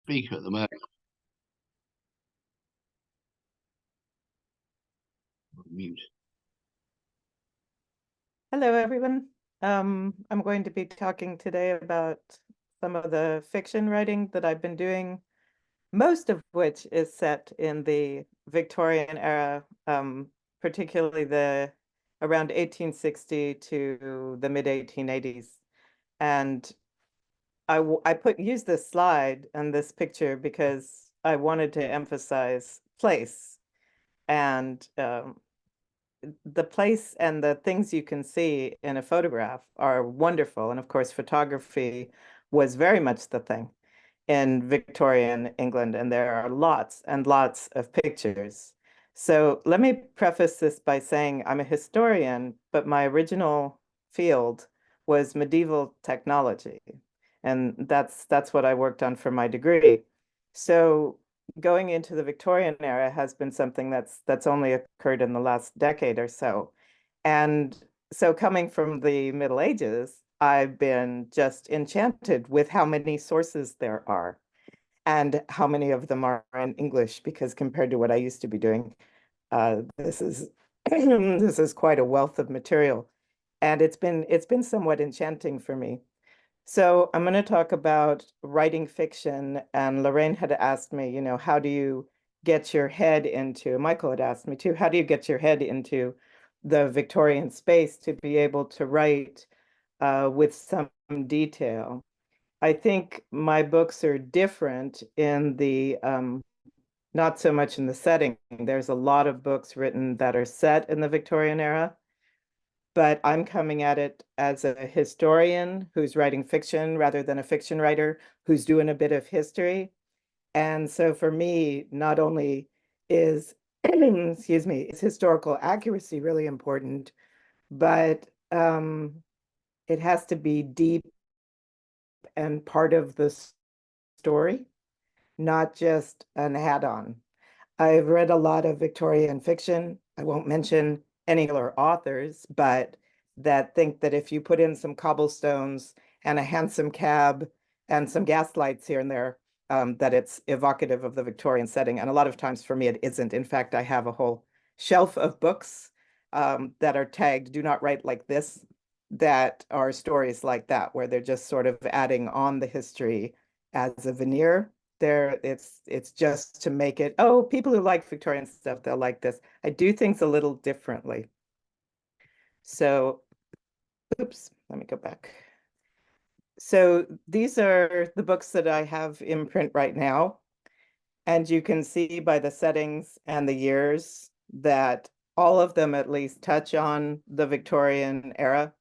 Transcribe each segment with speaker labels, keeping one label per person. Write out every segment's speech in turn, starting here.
Speaker 1: speaker at the moment. Mute.
Speaker 2: Hello, everyone. I'm going to be talking today about some of the fiction writing that I've been doing, most of which is set in the Victorian era, particularly the around 1860 to the mid 1880s. And I use this slide and this picture because I wanted to emphasize place and the place and the things you can see in a photograph are wonderful. And of course, photography was very much the thing in Victorian England, and there are lots and lots of pictures. So let me preface this by saying I'm a historian, but my original field was medieval technology. And that's what I worked on for my degree. So going into the Victorian era has been something that's only occurred in the last decade or so. And so coming from the Middle Ages, I've been just enchanted with how many sources there are and how many of them are in English, because compared to what I used to be doing, this is this is quite a wealth of material. And it's been somewhat enchanting for me. So I'm going to talk about writing fiction, and Lorraine had asked me, how do you get your head into, Michael had asked me too, how do you get your head into the Victorian space to be able to write with some detail? I think my books are different in the, not so much in the setting. There's a lot of books written that are set in the Victorian era, but I'm coming at it as a historian who's writing fiction rather than a fiction writer who's doing a bit of history. And so for me, not only is, excuse me, is historical accuracy really important, but it has to be deep and part of the story, not just an add-on. I've read a lot of Victorian fiction. I won't mention any particular authors, but that think that if you put in some cobblestones and a hansom cab and some gas lights here and there, that it's evocative of the Victorian setting. And a lot of times for me, it isn't. In fact, I have a whole shelf of books that are tagged "Do not write like this," that are stories like that, where they're just sort of adding on the history as a veneer. There, it's just to make it, oh, people who like Victorian stuff, they'll like this. I do things a little differently. So, oops, let me go back. So these are the books that I have in print right now. And you can see by the settings and the years that all of them at least touch on the Victorian era.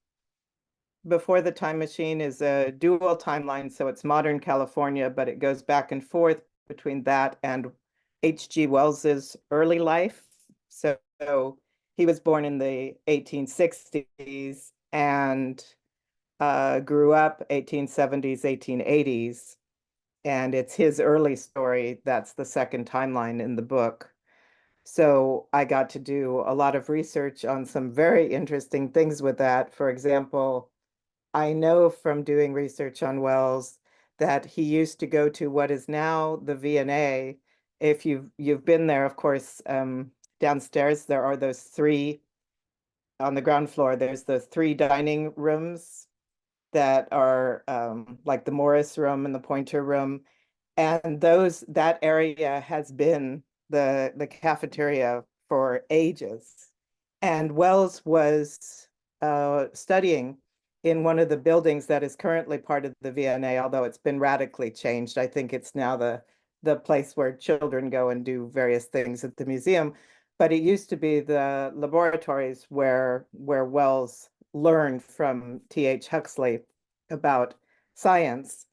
Speaker 2: Before the Time Machine is a dual timeline, so it's modern California, but it goes back and forth between that and H.G. Wells's early life. So he was born in the 1860s and grew up 1870s, 1880s. And it's his early story that's the second timeline in the book. So I got to do a lot of research on some very interesting things with that. For example, I know from doing research on Wells that he used to go to what is now the V&A. If you've been there, of course, downstairs there are those three on the ground floor. There's those three dining rooms that are like the Morris room and the Pointer room, and that area has been the cafeteria for ages. And Wells was studying in one of the buildings that is currently part of the V&A, although it's been radically changed. I think it's now the place where children go and do various things at the museum. But it used to be the laboratories where Wells learned from T.H. Huxley about science.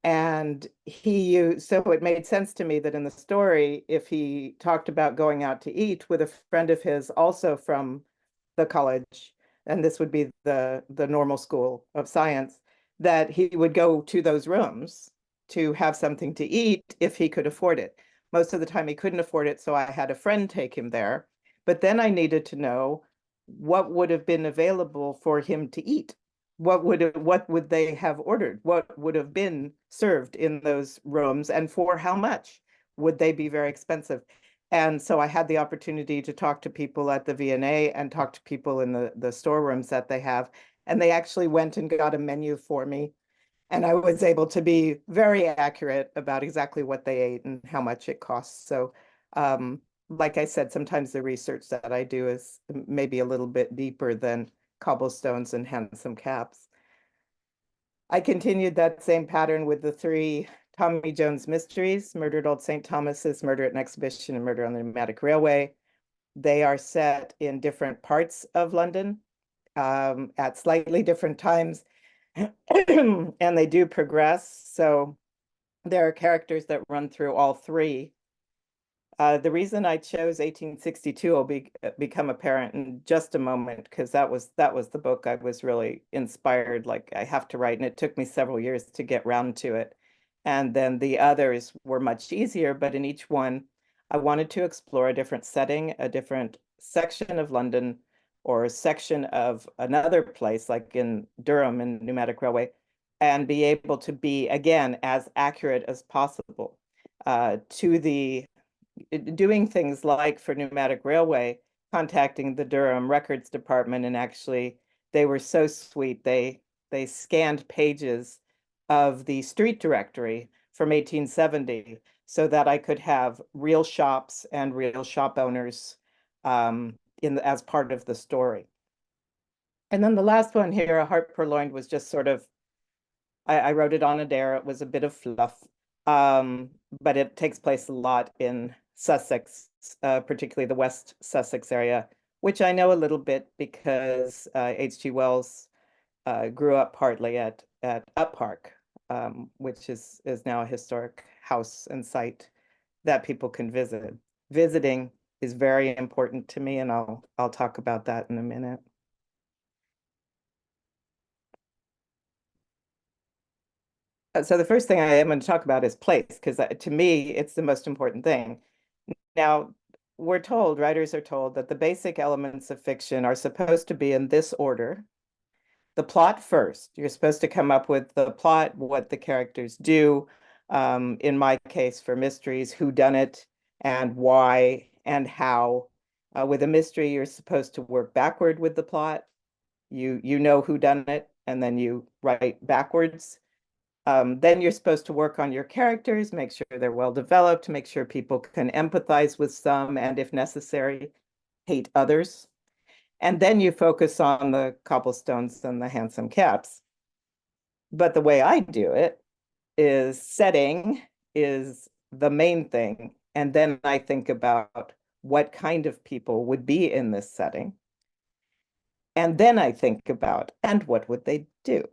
Speaker 2: And so it made sense to me that in the story, if he talked about going out to eat with a friend of his also from the college, and this would be the normal school of science, that he would go to those rooms to have something to eat if he could afford it. Most of the time he couldn't afford it, so I had a friend take him there. But then I needed to know what would have been available for him to eat. what would they have ordered? What would have been served in those rooms, and for how much? Would they be very expensive? And so I had the opportunity to talk to people at the V&A and talk to people in the storerooms that they have. And they actually went and got a menu for me. And I was able to be very accurate about exactly what they ate and how much it costs. So, like I said, sometimes the research that I do is maybe a little bit deeper than cobblestones and handsome caps. I continued that same pattern with the three Tommy Jones mysteries: Murder at Old St. Thomas's, Murder at an Exhibition, and Murder on the Pneumatic Railway. They are set in different parts of London at slightly different times, and they do progress. So there are characters that run through all three. The reason I chose 1862 will become apparent in just a moment, because that was the book I was really inspired, like I have to write, and it took me several years to get round to it. And then the others were much easier, but in each one, I wanted to explore a different setting, a different section of London, or a section of another place, like in Durham and Pneumatic Railway, and be able to be, again, as accurate as possible to the doing things like for Pneumatic Railway, contacting the Durham Records Department, and actually they were so sweet. They scanned pages of the street directory from 1870 so that I could have real shops and real shop owners as part of the story. And then the last one here, A Heart Purloined, was just sort of I wrote it on a dare. It was a bit of fluff, but it takes place a lot in Sussex, particularly the West Sussex area, which I know a little bit because H.G. Wells grew up partly at Up Park, which is now a historic house and site that people can visit. Visiting is very important to me, and I'll talk about that in a minute. So the first thing I am going to talk about is place, because to me, it's the most important thing. Now, writers are told that the basic elements of fiction are supposed to be in this order. The plot first. You're supposed to come up with the plot, what the characters do. In my case, for mysteries, who done it and why and how. With a mystery, you're supposed to work backward with the plot. You know who done it, and then you write backwards. Then you're supposed to work on your characters, make sure they're well developed, make sure people can empathize with some, and if necessary, hate others. And then you focus on the cobblestones and the handsome caps. But the way I do it is setting is the main thing. And then I think about what kind of people would be in this setting. And then I think about, and what would they do?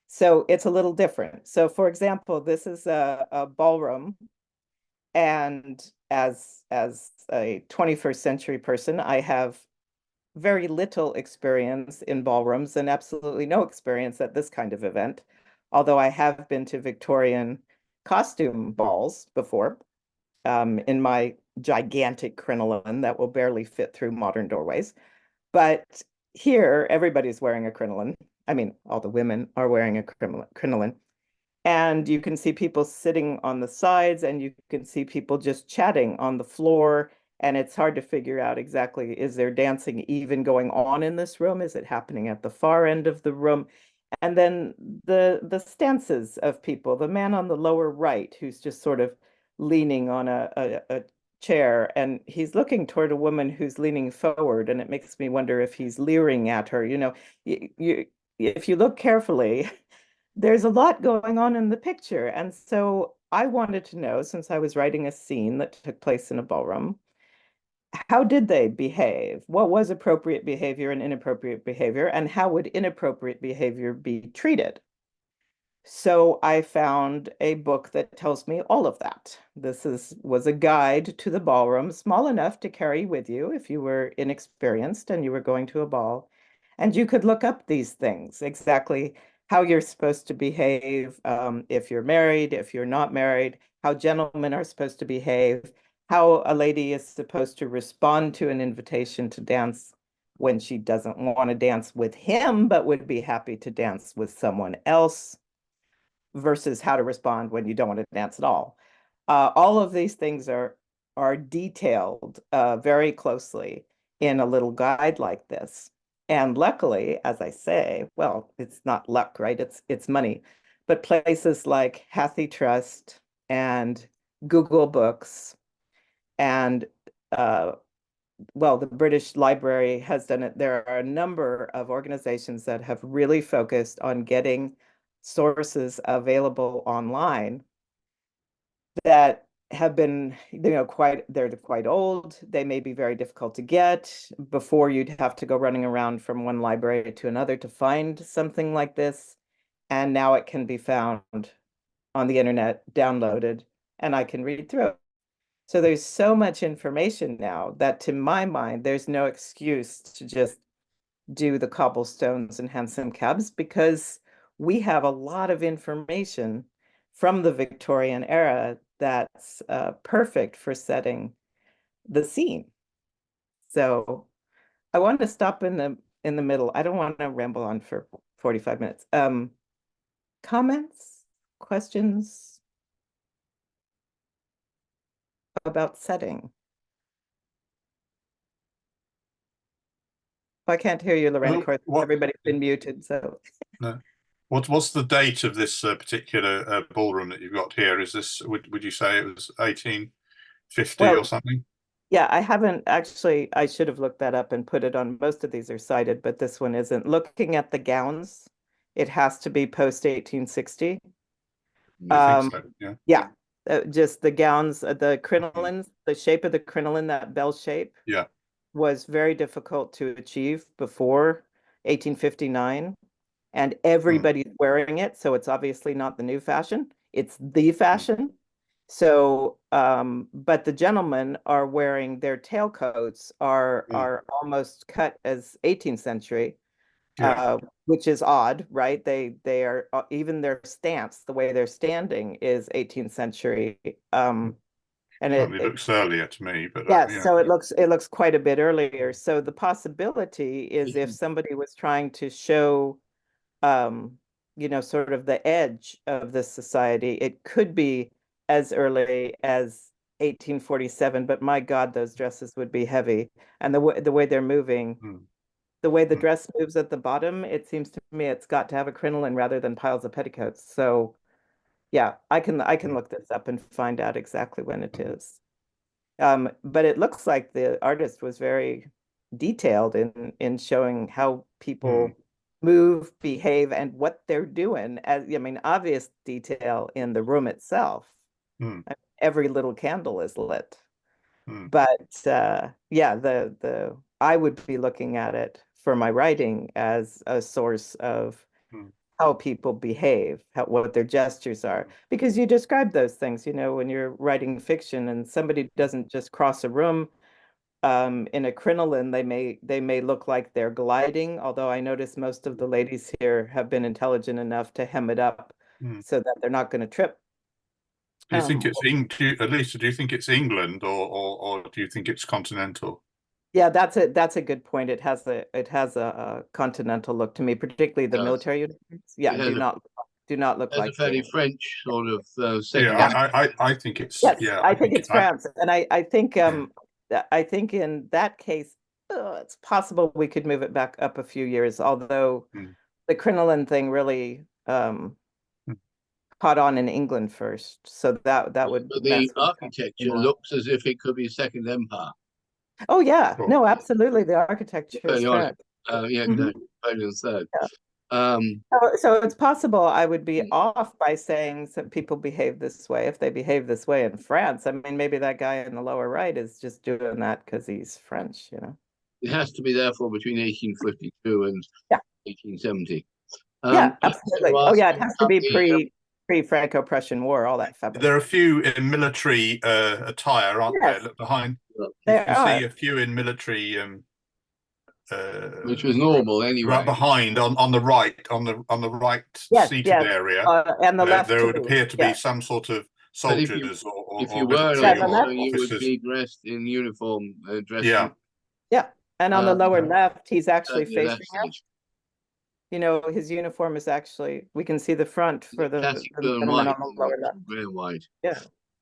Speaker 2: So it's a little different. So for example, this is a ballroom. And as a 21st century person, I have very little experience in ballrooms and absolutely no experience at this kind of event. Although I have been to Victorian costume balls before in my gigantic crinoline that will barely fit through modern doorways. But here, everybody's wearing a crinoline. I mean, all the women are wearing a crinoline. And you can see people sitting on the sides, and you can see people just chatting on the floor. And it's hard to figure out exactly, is there dancing even going on in this room? Is it happening at the far end of the room? And then the stances of people, the man on the lower right, who's just sort of leaning on a chair, and he's looking toward a woman who's leaning forward, and it makes me wonder if he's leering at her. If you look carefully, there's a lot going on in the picture. And so I wanted to know, since I was writing a scene that took place in a ballroom, how did they behave? What was appropriate behavior and inappropriate behavior? And how would inappropriate behavior be treated? So I found a book that tells me all of that. Was a guide to the ballroom, small enough to carry with you if you were inexperienced and you were going to a ball. And you could look up these things, exactly how you're supposed to behave, if you're married, if you're not married, how gentlemen are supposed to behave, how a lady is supposed to respond to an invitation to dance when she doesn't want to dance with him, but would be happy to dance with someone else, versus how to respond when you don't want to dance at all. All of these things are detailed very closely in a little guide like this. And luckily, as I say, well, it's not luck, right? It's money. But places like Hathy Trust and Google Books and well, the British Library has done it. There are a number of organizations that have really focused on getting sources available online that have been, they're quite old. They may be very difficult to get. Before, you'd have to go running around from one library to another to find something like this. And now it can be found on the internet, downloaded, and I can read through it. So there's so much information now that, to my mind, there's no excuse to just do the cobblestones and hansom cabs, because we have a lot of information from the Victorian era that's perfect for setting the scene. So I want to stop in the middle. I don't want to ramble on for 45 minutes. Comments, questions about setting? I can't hear you, Lorraine. Of course, everybody's been muted. So,
Speaker 1: no. What's the date of this particular ballroom that you've got here? Is this, would you say it was 1850 or something?
Speaker 2: Yeah, I haven't actually. I should have looked that up and put it on. Most of these are cited, but this one isn't. Looking at the gowns, it has to be post 1860.
Speaker 1: I think so. Yeah.
Speaker 2: Yeah, just the gowns, the crinolines, the shape of the crinoline, that bell shape.
Speaker 1: Yeah.
Speaker 2: Was very difficult to achieve before 1859, and everybody's wearing it, so it's obviously not the new fashion. It's the fashion. So, but the gentlemen are wearing, their tailcoats are almost cut as 18th century, which is odd, right? They are even their stance, the way they're standing, is 18th century. And
Speaker 1: certainly looks earlier to me, but
Speaker 2: yeah,
Speaker 1: yeah.
Speaker 2: so it looks quite a bit earlier. So the possibility is, if somebody was trying to show sort of the edge of this society, it could be as early as 1847, but my God, those dresses would be heavy. And the way they're moving, the way the dress moves at the bottom, it seems to me it's got to have a crinoline rather than piles of petticoats. So yeah, I can look this up and find out exactly when it is. But it looks like the artist was very detailed in showing how people move, behave, and what they're doing. I mean, obvious detail in the room itself. Every little candle is lit. But yeah, the I would be looking at it for my writing as a source of how people behave, what their gestures are. Because you describe those things, when you're writing fiction and somebody doesn't just cross a room in a crinoline, they may look like they're gliding, although I notice most of the ladies here have been intelligent enough to hem it up so that they're not going to trip.
Speaker 1: Do you think it's Elisa, do you think it's England, or do you think it's continental?
Speaker 2: Yeah, that's a good point. It has a continental look to me, particularly the military uniforms. Yeah, do not look like
Speaker 3: a fairly French sort of
Speaker 1: I think it's
Speaker 2: I think it's France, and I think in that case it's possible we could move it back up a few years, although the crinoline thing really caught on in England first, so that would.
Speaker 3: But the architecture looks as if it could be Second Empire.
Speaker 2: Oh yeah, no, absolutely. The architecture is French.
Speaker 3: Napoleon III.
Speaker 2: So it's possible I would be off by saying that people behave this way if they behave this way in France. I mean, maybe that guy in the lower right is just doing that because he's French,
Speaker 3: It has to be therefore between 1852 and 1870.
Speaker 2: Yeah, absolutely. Oh yeah, it has to be pre-Franco-Prussian War, all that fabric.
Speaker 1: There are a few in military attire, aren't there? Look behind. You see a few in military
Speaker 3: which was normal anyway.
Speaker 1: Right behind, on the right, on the right seated area,
Speaker 2: and the left
Speaker 1: there would appear to be some sort of soldiers
Speaker 3: if you were an officer, you would be dressed in uniform.
Speaker 2: Yeah. And on the lower
Speaker 1: okay.
Speaker 2: left, he's actually
Speaker 3: certainly at that
Speaker 2: facing us.
Speaker 3: stage.
Speaker 2: You know, his uniform is actually, we can see the front for the
Speaker 3: Classic blue and
Speaker 2: gentleman
Speaker 3: white,
Speaker 2: on the lower left.
Speaker 3: grey and white.
Speaker 2: Yeah.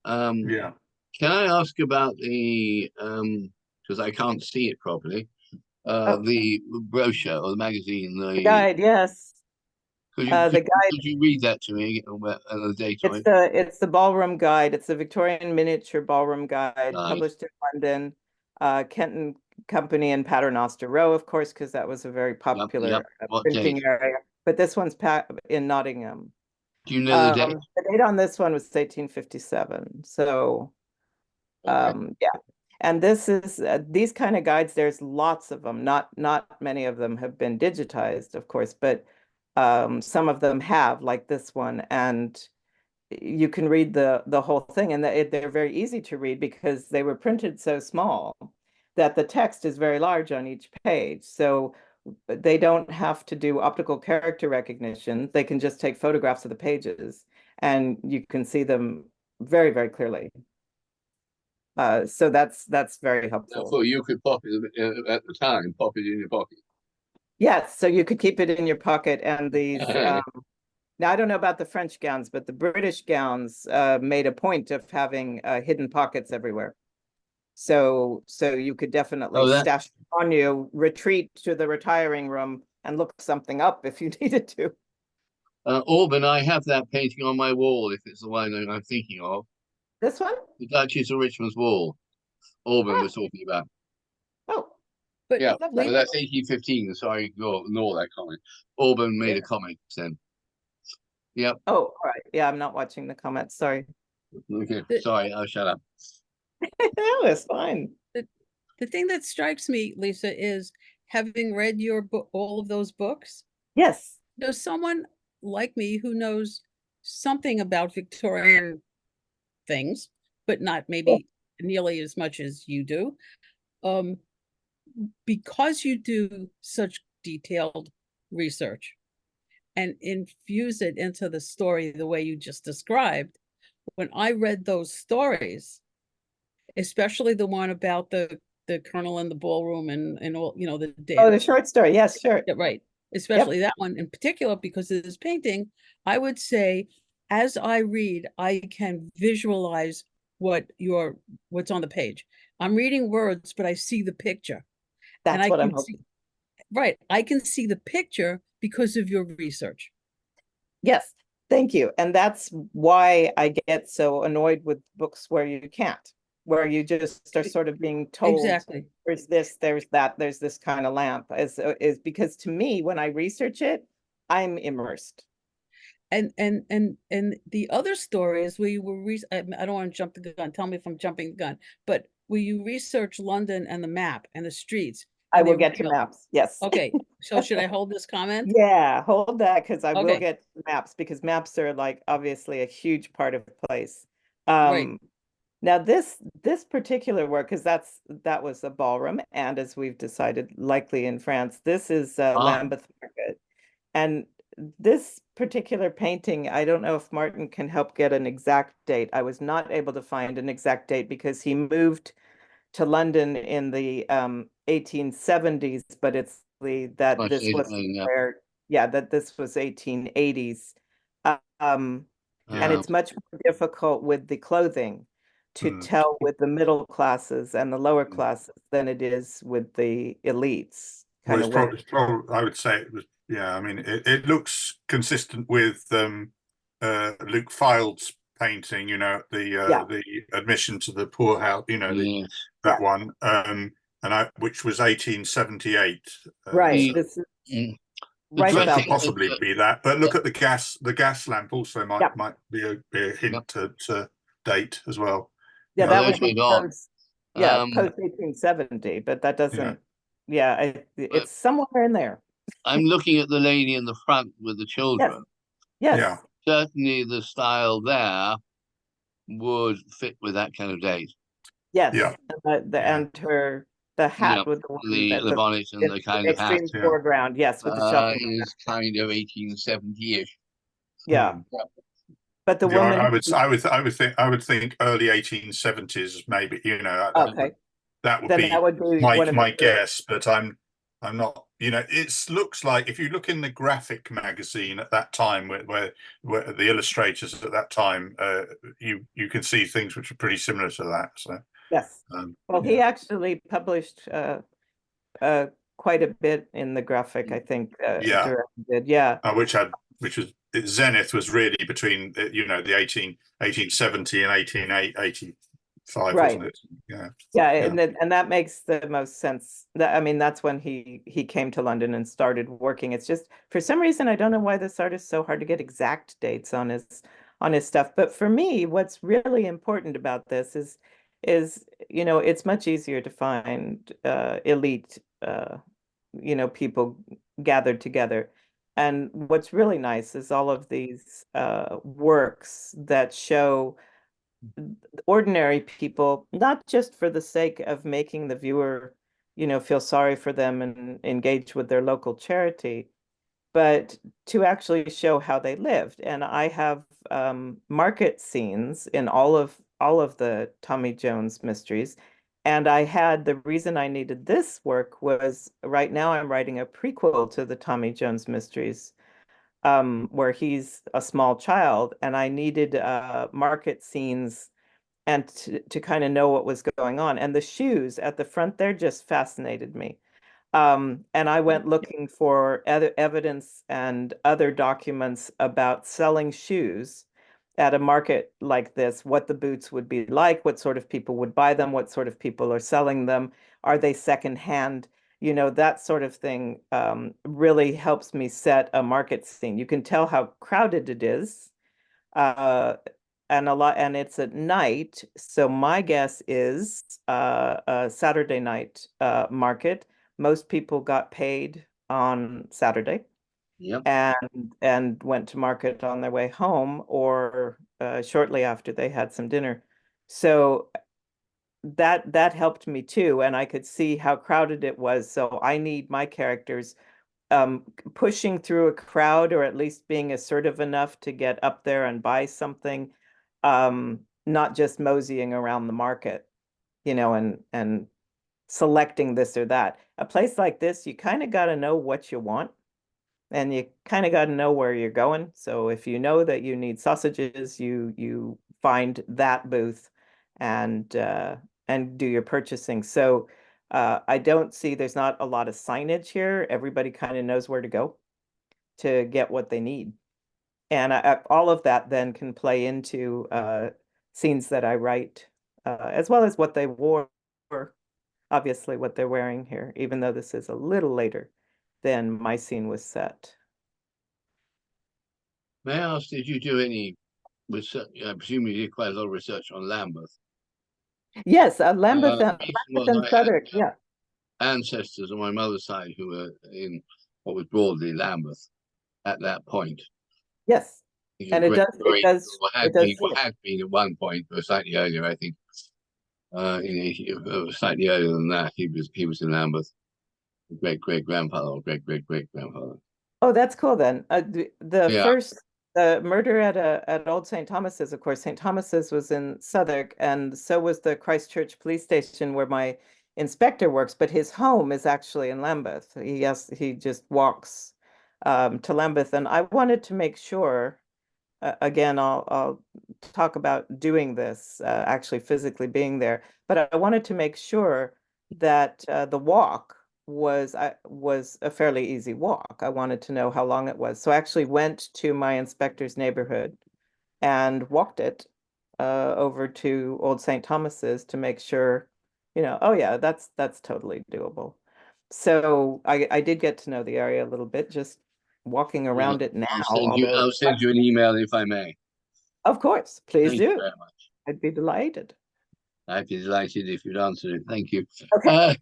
Speaker 1: Yeah.
Speaker 3: Can I ask about the because I can't see it properly,
Speaker 2: Oh,
Speaker 3: the brochure or the magazine,
Speaker 2: the guide, yes.
Speaker 3: could
Speaker 2: The guide,
Speaker 3: you read that to me the date on it?
Speaker 2: it's the ballroom guide. It's the Victorian miniature ballroom guide,
Speaker 3: Guide.
Speaker 2: published in London, Kenton Company and Paternoster Row, of course, because that was a very popular
Speaker 3: Yep. What
Speaker 2: printing
Speaker 3: date?
Speaker 2: area. But this one's in Nottingham.
Speaker 3: Do you know the date?
Speaker 2: The date on this one was 1857. So,
Speaker 3: Okay.
Speaker 2: yeah. And this is these kind of guides. There's lots of them. Not many of them have been digitized, of course, but some of them have, like this one. And you can read the whole thing, and they're very easy to read because they were printed so small that the text is very large on each page. So they don't have to do optical character recognition. They can just take photographs of the pages, and you can see them very, very clearly. So that's very helpful.
Speaker 3: Therefore, you could pop it at the time, pop it in your pocket.
Speaker 2: Yes, so you could keep it in your pocket, and these now I don't know about the French gowns, but the British gowns made a point of having hidden pockets everywhere. So you could definitely stash it on you, retreat to the retiring room, and look something up if you needed to.
Speaker 3: Auburn, I have that painting on my wall, if it's the one I'm thinking of.
Speaker 2: This one?
Speaker 3: The Duchess of Richmond's wall. Auburn was talking about.
Speaker 2: Oh,
Speaker 4: But
Speaker 3: Yeah,
Speaker 2: lovely.
Speaker 3: that's 1815. Sorry, ignore that comment. Auburn made a comment then. Yep.
Speaker 2: Oh, all right. Yeah, I'm not watching the comments. Sorry.
Speaker 3: Okay.
Speaker 4: The-
Speaker 3: Sorry, I'll shut up.
Speaker 2: No, it's fine.
Speaker 4: the thing that strikes me, Lisa, is having read your book, all of those books,
Speaker 2: Yes.
Speaker 4: there's someone like me who knows something about Victorian things, but not maybe nearly as much as you do. Because you do such detailed research and infuse it into the story the way you just described, when I read those stories, especially the one about the colonel in the ballroom and all, you know, the
Speaker 2: Oh, the short story. Yes, sure.
Speaker 4: yeah, right. Especially that one in particular, because of this painting, I would say, as I read, I can visualize what's on the page. I'm reading words, but I see the picture. And
Speaker 2: That's
Speaker 4: I
Speaker 2: what I'm
Speaker 4: can
Speaker 2: hoping.
Speaker 4: see, right. I can see the picture because of your research.
Speaker 2: Yes, thank you. And that's why I get so annoyed with books where you can't, where you just are sort of being told,
Speaker 4: Exactly.
Speaker 2: there's this, there's that, there's this kind of lamp, is because to me, when I research it, I'm immersed.
Speaker 4: And the other story is where you were I don't want to jump the gun. Tell me if I'm jumping the gun, but where you research London and the map and the streets.
Speaker 2: I
Speaker 4: and
Speaker 2: will
Speaker 4: they
Speaker 2: get to
Speaker 4: reveal-
Speaker 2: maps. Yes.
Speaker 4: Okay, so should I hold this comment?
Speaker 2: Yeah, hold that because I will
Speaker 4: Okay.
Speaker 2: get to maps because maps are like obviously a huge part of the place.
Speaker 4: Right.
Speaker 2: Now this particular work, because that was a ballroom, and as we've decided, likely in France, this is Lambeth Market. And this particular painting, I don't know if Martin can help get an exact date. I was not able to find an exact date because he moved to London in the 1870s, but it's that
Speaker 3: Much
Speaker 2: this
Speaker 3: later
Speaker 2: was
Speaker 3: on, yeah.
Speaker 2: where, yeah, that this was 1880s. And it's much more difficult with the clothing to tell with the middle classes and the lower classes than it is with the elites.
Speaker 1: Well,
Speaker 2: Kind of
Speaker 1: it's probably, I would say it was, yeah, I mean, it looks consistent with Luke Fild's painting, you know, the admission to the poorhouse, you know,
Speaker 3: Yes.
Speaker 1: that one, which was 1878.
Speaker 2: right.
Speaker 1: So
Speaker 2: This is
Speaker 3: Mm.
Speaker 2: right
Speaker 3: dressing-
Speaker 2: about
Speaker 1: could possibly be that, but look at the gas lamp also might
Speaker 2: Yep.
Speaker 1: might be a hint to date as well.
Speaker 2: yeah,
Speaker 3: Oh,
Speaker 2: that
Speaker 3: those
Speaker 2: was
Speaker 3: were on.
Speaker 2: post 1870, but that doesn't,
Speaker 3: But-
Speaker 2: it's somewhere in there.
Speaker 3: I'm looking at the lady in the front with the children.
Speaker 2: Yes.
Speaker 1: Yeah.
Speaker 3: Certainly the style there would fit with that kind of date.
Speaker 2: Yes.
Speaker 1: Yeah.
Speaker 2: And and the hat with the one
Speaker 3: The bonnet and the kind of hat
Speaker 2: extreme foreground. Yes, with the shuffle.
Speaker 3: is kind of 1870-ish.
Speaker 2: Yeah. But the
Speaker 1: Yeah,
Speaker 2: woman.
Speaker 1: I would think early 1870s maybe, you know.
Speaker 2: Okay.
Speaker 1: That would
Speaker 2: then
Speaker 1: be
Speaker 2: that would be
Speaker 1: my
Speaker 2: one of
Speaker 1: my
Speaker 2: the
Speaker 1: guess, but I'm not. You know, it looks like if you look in the graphic magazine at that time, where the illustrators at that time, you can see things which are pretty similar to that. So
Speaker 2: yes. Well, he
Speaker 1: yeah.
Speaker 2: actually published quite a bit in the graphic, I think.
Speaker 1: Yeah.
Speaker 2: Directed did. Yeah.
Speaker 1: which was Zenith was really between you know, the 1870 and 1885,
Speaker 2: Right.
Speaker 1: wasn't it? Yeah.
Speaker 2: Yeah,
Speaker 1: Yeah.
Speaker 2: and that makes the most sense. That, I mean, that's when he came to London and started working. It's just for some reason I don't know why this artist is so hard to get exact dates on his stuff. But for me, what's really important about this is you know, it's much easier to find elite you know, people gathered together. And what's really nice is all of these works that show ordinary people, not just for the sake of making the viewer, you know, feel sorry for them and engage with their local charity, but to actually show how they lived. And I have market scenes in all of the Tommy Jones mysteries. And I had the reason I needed this work was right now I'm writing a prequel to the Tommy Jones mysteries, where he's a small child, and I needed market scenes and to kind of know what was going on. And the shoes at the front there just fascinated me. And I went looking for other evidence and other documents about selling shoes at a market like this, what the boots would be like, what sort of people would buy them, what sort of people are selling them, are they secondhand? You know, that sort of thing really helps me set a market scene. You can tell how crowded it is. Uh, and it's at night. So my guess is a Saturday night market. Most people got paid on Saturday
Speaker 3: Yep.
Speaker 2: and went to market on their way home or shortly after they had some dinner. So that helped me too, and I could see how crowded it was. So I need my characters pushing through a crowd, or at least being assertive enough to get up there and buy something, not just moseying around the market, you know, and selecting this or that. A place like this, you kind of got to know what you want, and you kind of got to know where you're going. So if you know that you need sausages, you find that booth and do your purchasing. So I don't see there's not a lot of signage here. Everybody kind of knows where to go to get what they need. And all of that then can play into scenes that I write, as well as what they wore, obviously what they're wearing here, even though this is a little later than my scene was set.
Speaker 3: May I ask, did you do any research? I presume you did quite a lot of research on Lambeth.
Speaker 2: Yes, Lambeth
Speaker 3: The
Speaker 2: and,
Speaker 3: reason
Speaker 2: Lambeth
Speaker 3: was
Speaker 2: and
Speaker 3: I
Speaker 2: Southwark,
Speaker 3: had
Speaker 2: yeah.
Speaker 3: ancestors on my mother's side who were in what was broadly Lambeth at that point.
Speaker 2: Yes. And it does,
Speaker 3: or had been at one point, but slightly earlier, I think. Slightly earlier than that, he was in Lambeth. Great grandfather or great grandfather.
Speaker 2: Oh, that's cool then. The
Speaker 3: Yeah.
Speaker 2: first murder at Old St. Thomas's, of course, St. Thomas's was in Southwark, and so was the Christchurch police station where my inspector works, but his home is actually in Lambeth. He just walks to Lambeth, and I wanted to make sure. Again, I'll talk about doing this, actually physically being there, but I wanted to make sure that the walk was a fairly easy walk. I wanted to know how long it was. So I actually went to my inspector's neighborhood and walked it over to Old St. Thomas's to make sure, you know, oh yeah, that's totally doable. So I did get to know the area a little bit, just walking around it now,
Speaker 3: I'll send you an email if I may.
Speaker 2: of course, please
Speaker 3: Thank you
Speaker 2: do.
Speaker 3: very much.
Speaker 2: I'd be delighted.
Speaker 3: I'd be delighted if you'd answer it. Thank you.
Speaker 2: Okay.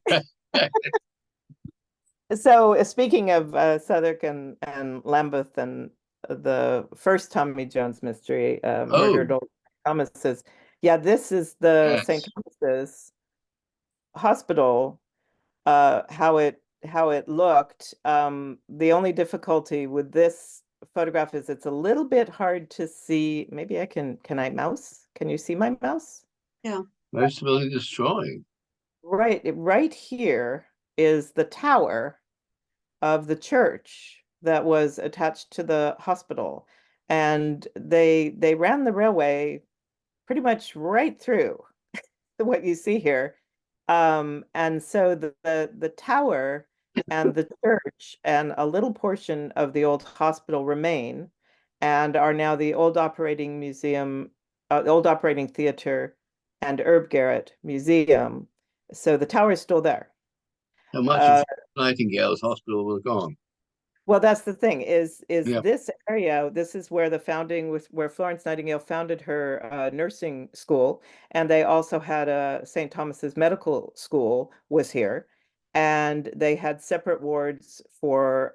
Speaker 2: So speaking of Southwark and Lambeth and the first Tommy Jones mystery, Murdered Old Thomas's. Yeah, this is the St. Thomas's Hospital. How it looked. The only difficulty with this photograph is it's a little bit hard to see. Maybe I can I mouse? Can you see my mouse?
Speaker 5: Yeah.
Speaker 3: Most of it destroyed.
Speaker 2: right here is the tower of the church that was attached to the hospital. And they ran the railway pretty much right through what you see here. And so the tower and the church and a little portion of the old hospital remain and are now the old operating museum, old operating theater and Herb Garrett Museum. So the tower is still there.
Speaker 3: How much of
Speaker 2: Uh,
Speaker 3: Nightingale's hospital was gone?
Speaker 2: Well, that's the thing is
Speaker 3: Yeah.
Speaker 2: this area, this is where the founding was, where Florence Nightingale founded her nursing school. And they also had a St. Thomas's Medical School was here. And they had separate wards for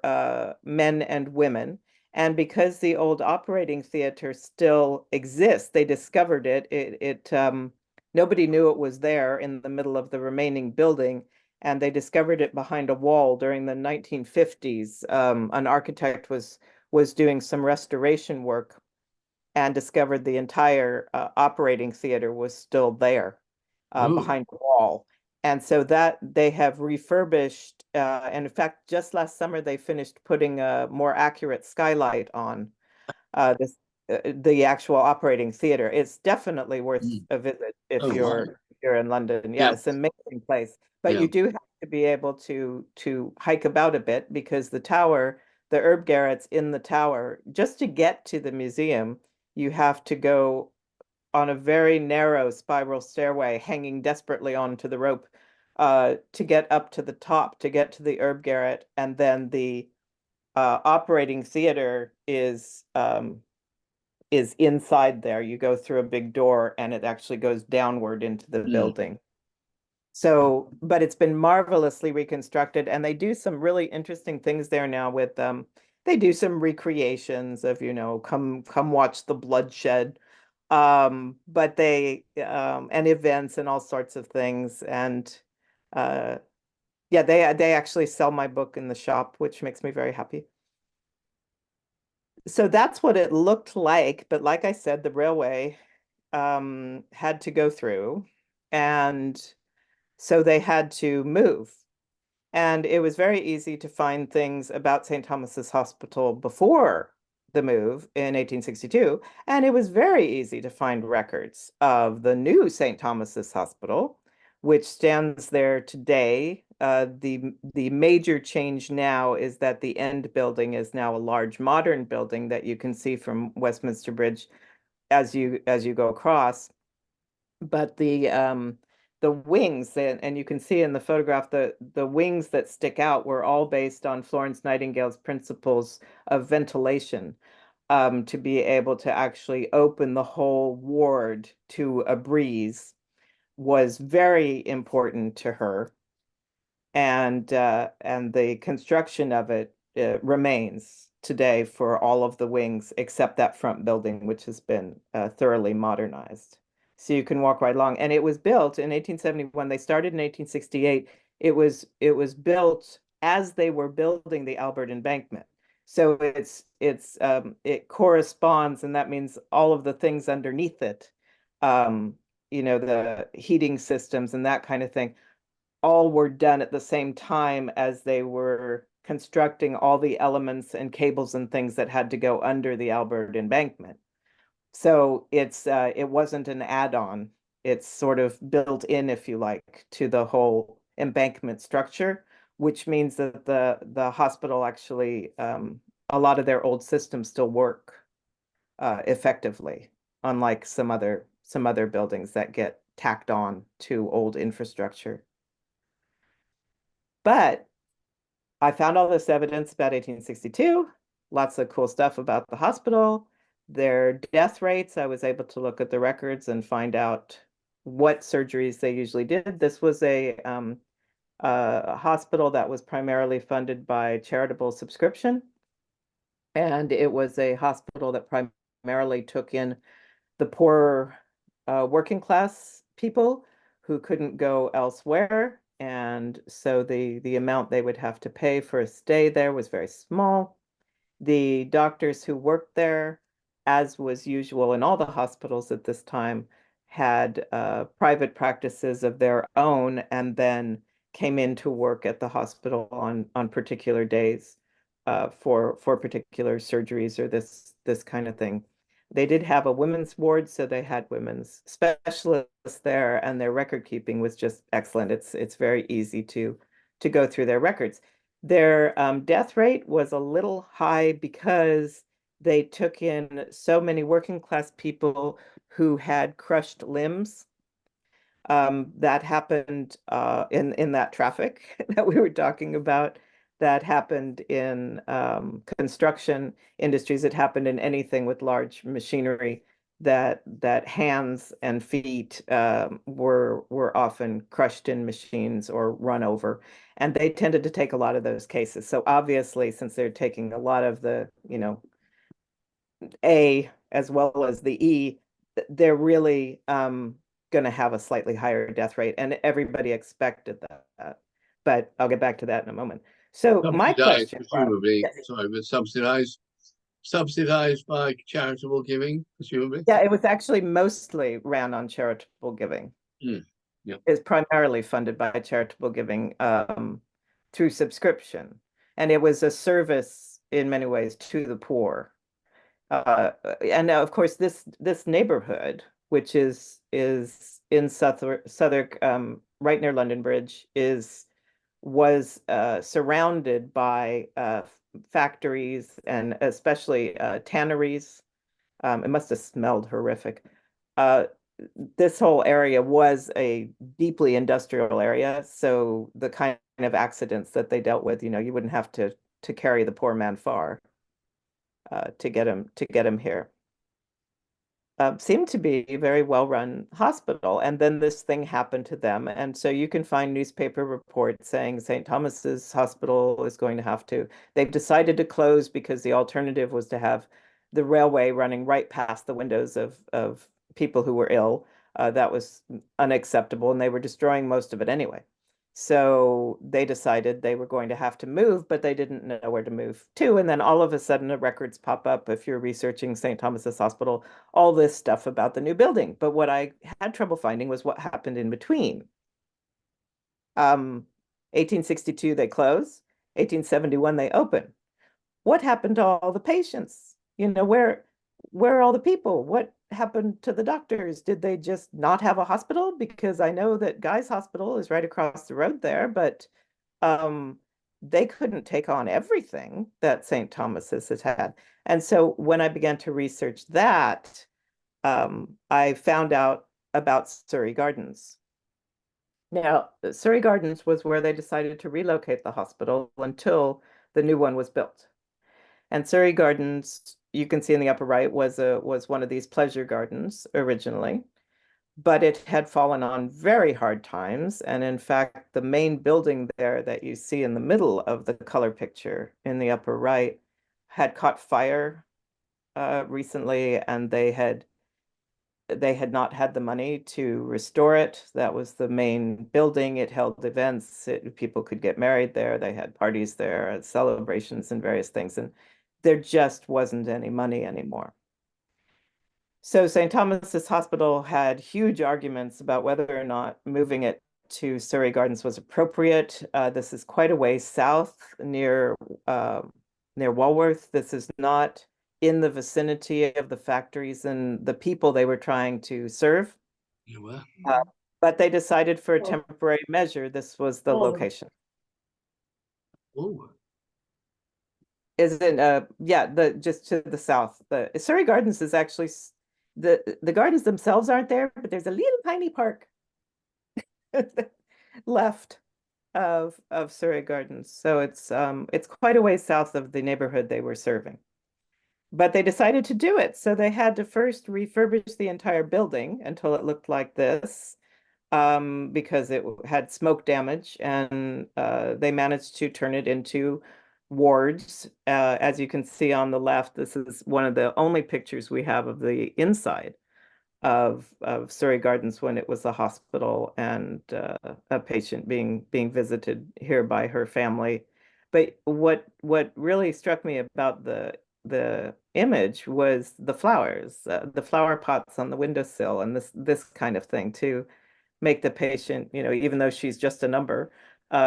Speaker 2: men and women. And because the old operating theater still exists, they discovered it. Nobody knew it was there in the middle of the remaining building, and they discovered it behind a wall during the 1950s. An architect was doing some restoration work and discovered the entire operating theater was still there
Speaker 3: Ooh.
Speaker 2: behind the wall. And so that they have refurbished, and in fact, just last summer they finished putting a more accurate skylight on this the actual operating theater. It's definitely worth
Speaker 3: Mm.
Speaker 2: a visit if
Speaker 3: Oh, wow.
Speaker 2: you're in London. Yeah,
Speaker 3: Yeah.
Speaker 2: it's an amazing place. But
Speaker 3: Yeah.
Speaker 2: you do have to be able to hike about a bit because the tower, the Herb Garrett's in the tower. Just to get to the museum, you have to go on a very narrow spiral stairway, hanging desperately onto the rope to get up to the top, to get to the Herb Garrett, and then the operating theater is inside there. You go through a big door and it actually goes downward into the
Speaker 3: Mm.
Speaker 2: building. So, but it's been marvelously reconstructed, and they do some really interesting things there now with they do some recreations of, come watch the bloodshed. But they and events and all sorts of things. And yeah, they actually sell my book in the shop, which makes me very happy. So that's what it looked like. But like I said, the railway had to go through, and so they had to move. And it was very easy to find things about St. Thomas's Hospital before the move in 1862. And it was very easy to find records of the new St. Thomas's Hospital, which stands there today. The major change now is that the end building is now a large modern building that you can see from Westminster Bridge as you go across. But the wings, and you can see in the photograph, the wings that stick out were all based on Florence Nightingale's principles of ventilation, to be able to actually open the whole ward to a breeze was very important to her. And the construction of it remains today for all of the wings except that front building, which has been thoroughly modernized. So you can walk right along. And it was built in 1871. They started in 1868. It was built as they were building the Albert Embankment. So it corresponds, and that means all of the things underneath it, the heating systems and that kind of thing, all were done at the same time as they were constructing all the elements and cables and things that had to go under the Albert Embankment. So it wasn't an add-on. It's sort of built in, if you like, to the whole embankment structure, which means that the hospital actually, a lot of their old systems still work effectively, unlike some other buildings that get tacked on to old infrastructure. But I found all this evidence about 1862, lots of cool stuff about the hospital, their death rates. I was able to look at the records and find out what surgeries they usually did. This was a hospital that was primarily funded by charitable subscription. And it was a hospital that primarily took in the poor working class people who couldn't go elsewhere. And so the amount they would have to pay for a stay there was very small. The doctors who worked there, as was usual in all the hospitals at this time, had private practices of their own and then came in to work at the hospital on particular days for particular surgeries or this kind of thing. They did have a women's ward, so they had women's specialists there, and their record keeping was just excellent. It's very easy to go through their records. Their death rate was a little high because they took in so many working class people who had crushed limbs. That happened in that traffic that we were talking about. That happened in construction industries. It happened in anything with large machinery. That hands and feet were often crushed in machines or run over, and they tended to take a lot of those cases. So obviously, since they're taking a lot of the, A as well as the E, they're really going to have a slightly higher death rate, and everybody expected that. But I'll get back to that in a moment. So my
Speaker 3: Subsidized,
Speaker 2: question,
Speaker 3: presumably,
Speaker 2: yes.
Speaker 3: sorry, but subsidized by charitable giving, presumably.
Speaker 2: Yeah, it was actually mostly ran on charitable giving.
Speaker 3: Yeah.
Speaker 2: It's primarily funded by charitable giving through subscription, and it was a service in many ways to the poor. And now, of course, this neighborhood, which is in Southwark, right near London Bridge, was surrounded by factories and especially tanneries. It must have smelled horrific. This whole area was a deeply industrial area, so the kind of accidents that they dealt with, you wouldn't have to carry the poor man far to get him here. Seemed to be a very well-run hospital, and then this thing happened to them, and so you can find newspaper reports saying St. Thomas's Hospital is going to have to. They've decided to close because the alternative was to have the railway running right past the windows of people who were ill. That was unacceptable, and they were destroying most of it anyway. So they decided they were going to have to move, but they didn't know where to move to. And then all of a sudden, the records pop up if you're researching St. Thomas's Hospital, all this stuff about the new building. But what I had trouble finding was what happened in between. 1862, they close. 1871, they open. What happened to all the patients? Where are all the people? What happened to the doctors? Did they just not have a hospital? Because I know that Guy's Hospital is right across the road there, but they couldn't take on everything that St. Thomas's has had. And so when I began to research that, I found out about Surrey Gardens. Now, Surrey Gardens was where they decided to relocate the hospital until the new one was built. And Surrey Gardens, you can see in the upper right, was one of these pleasure gardens originally, but it had fallen on very hard times. And in fact, the main building there that you see in the middle of the color picture in the upper right had caught fire recently, and they had not had the money to restore it. That was the main building. It held events. People could get married there. They had parties there, celebrations and various things. And there just wasn't any money anymore. So St. Thomas's Hospital had huge arguments about whether or not moving it to Surrey Gardens was appropriate. This is quite a way south near Walworth. This is not in the vicinity of the factories and the people they were trying to serve.
Speaker 3: You were.
Speaker 2: But they decided for a temporary measure, this was the location.
Speaker 3: Oh.
Speaker 2: Is it just to the south. The Surrey Gardens is actually the gardens themselves aren't there, but there's a little tiny park left of Surrey Gardens. So it's quite a way south of the neighborhood they were serving. But they decided to do it. So they had to first refurbish the entire building until it looked like this, because it had smoke damage, and they managed to turn it into wards. As you can see on the left, this is one of the only pictures we have of the inside of Surrey Gardens when it was a hospital and a patient being visited here by her family. But what really struck me about the the image was the flowers, the flower pots on the windowsill, and this kind of thing to make the patient, even though she's just a number,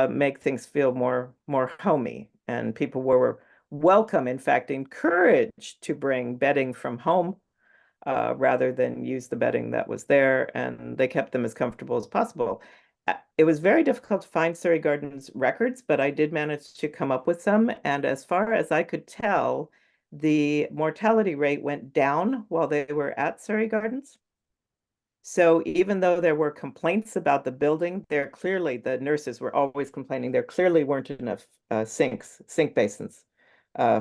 Speaker 2: make things feel more homey. And people were welcome, in fact, encouraged to bring bedding from home rather than use the bedding that was there, and they kept them as comfortable as possible. It was very difficult to find Surrey Gardens records, but I did manage to come up with some. And as far as I could tell, the mortality rate went down while they were at Surrey Gardens. So even though there were complaints about the building, the nurses were always complaining, there clearly weren't enough sink basins,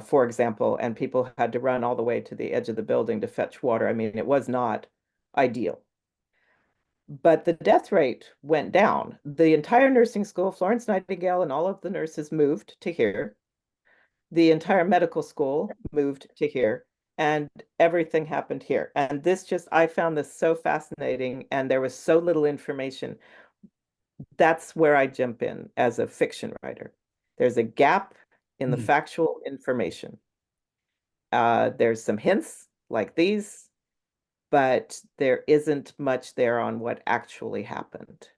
Speaker 2: for example, and people had to run all the way to the edge of the building to fetch water. I mean, it was not ideal. But the death rate went down. The entire nursing school, Florence Nightingale and all of the nurses moved to here. The entire medical school moved to here, and everything happened here. And I found this so fascinating, and there was so little information. That's where I jump in as a fiction writer. There's a gap in the factual information. There's some hints like these, but there isn't much there on what actually happened.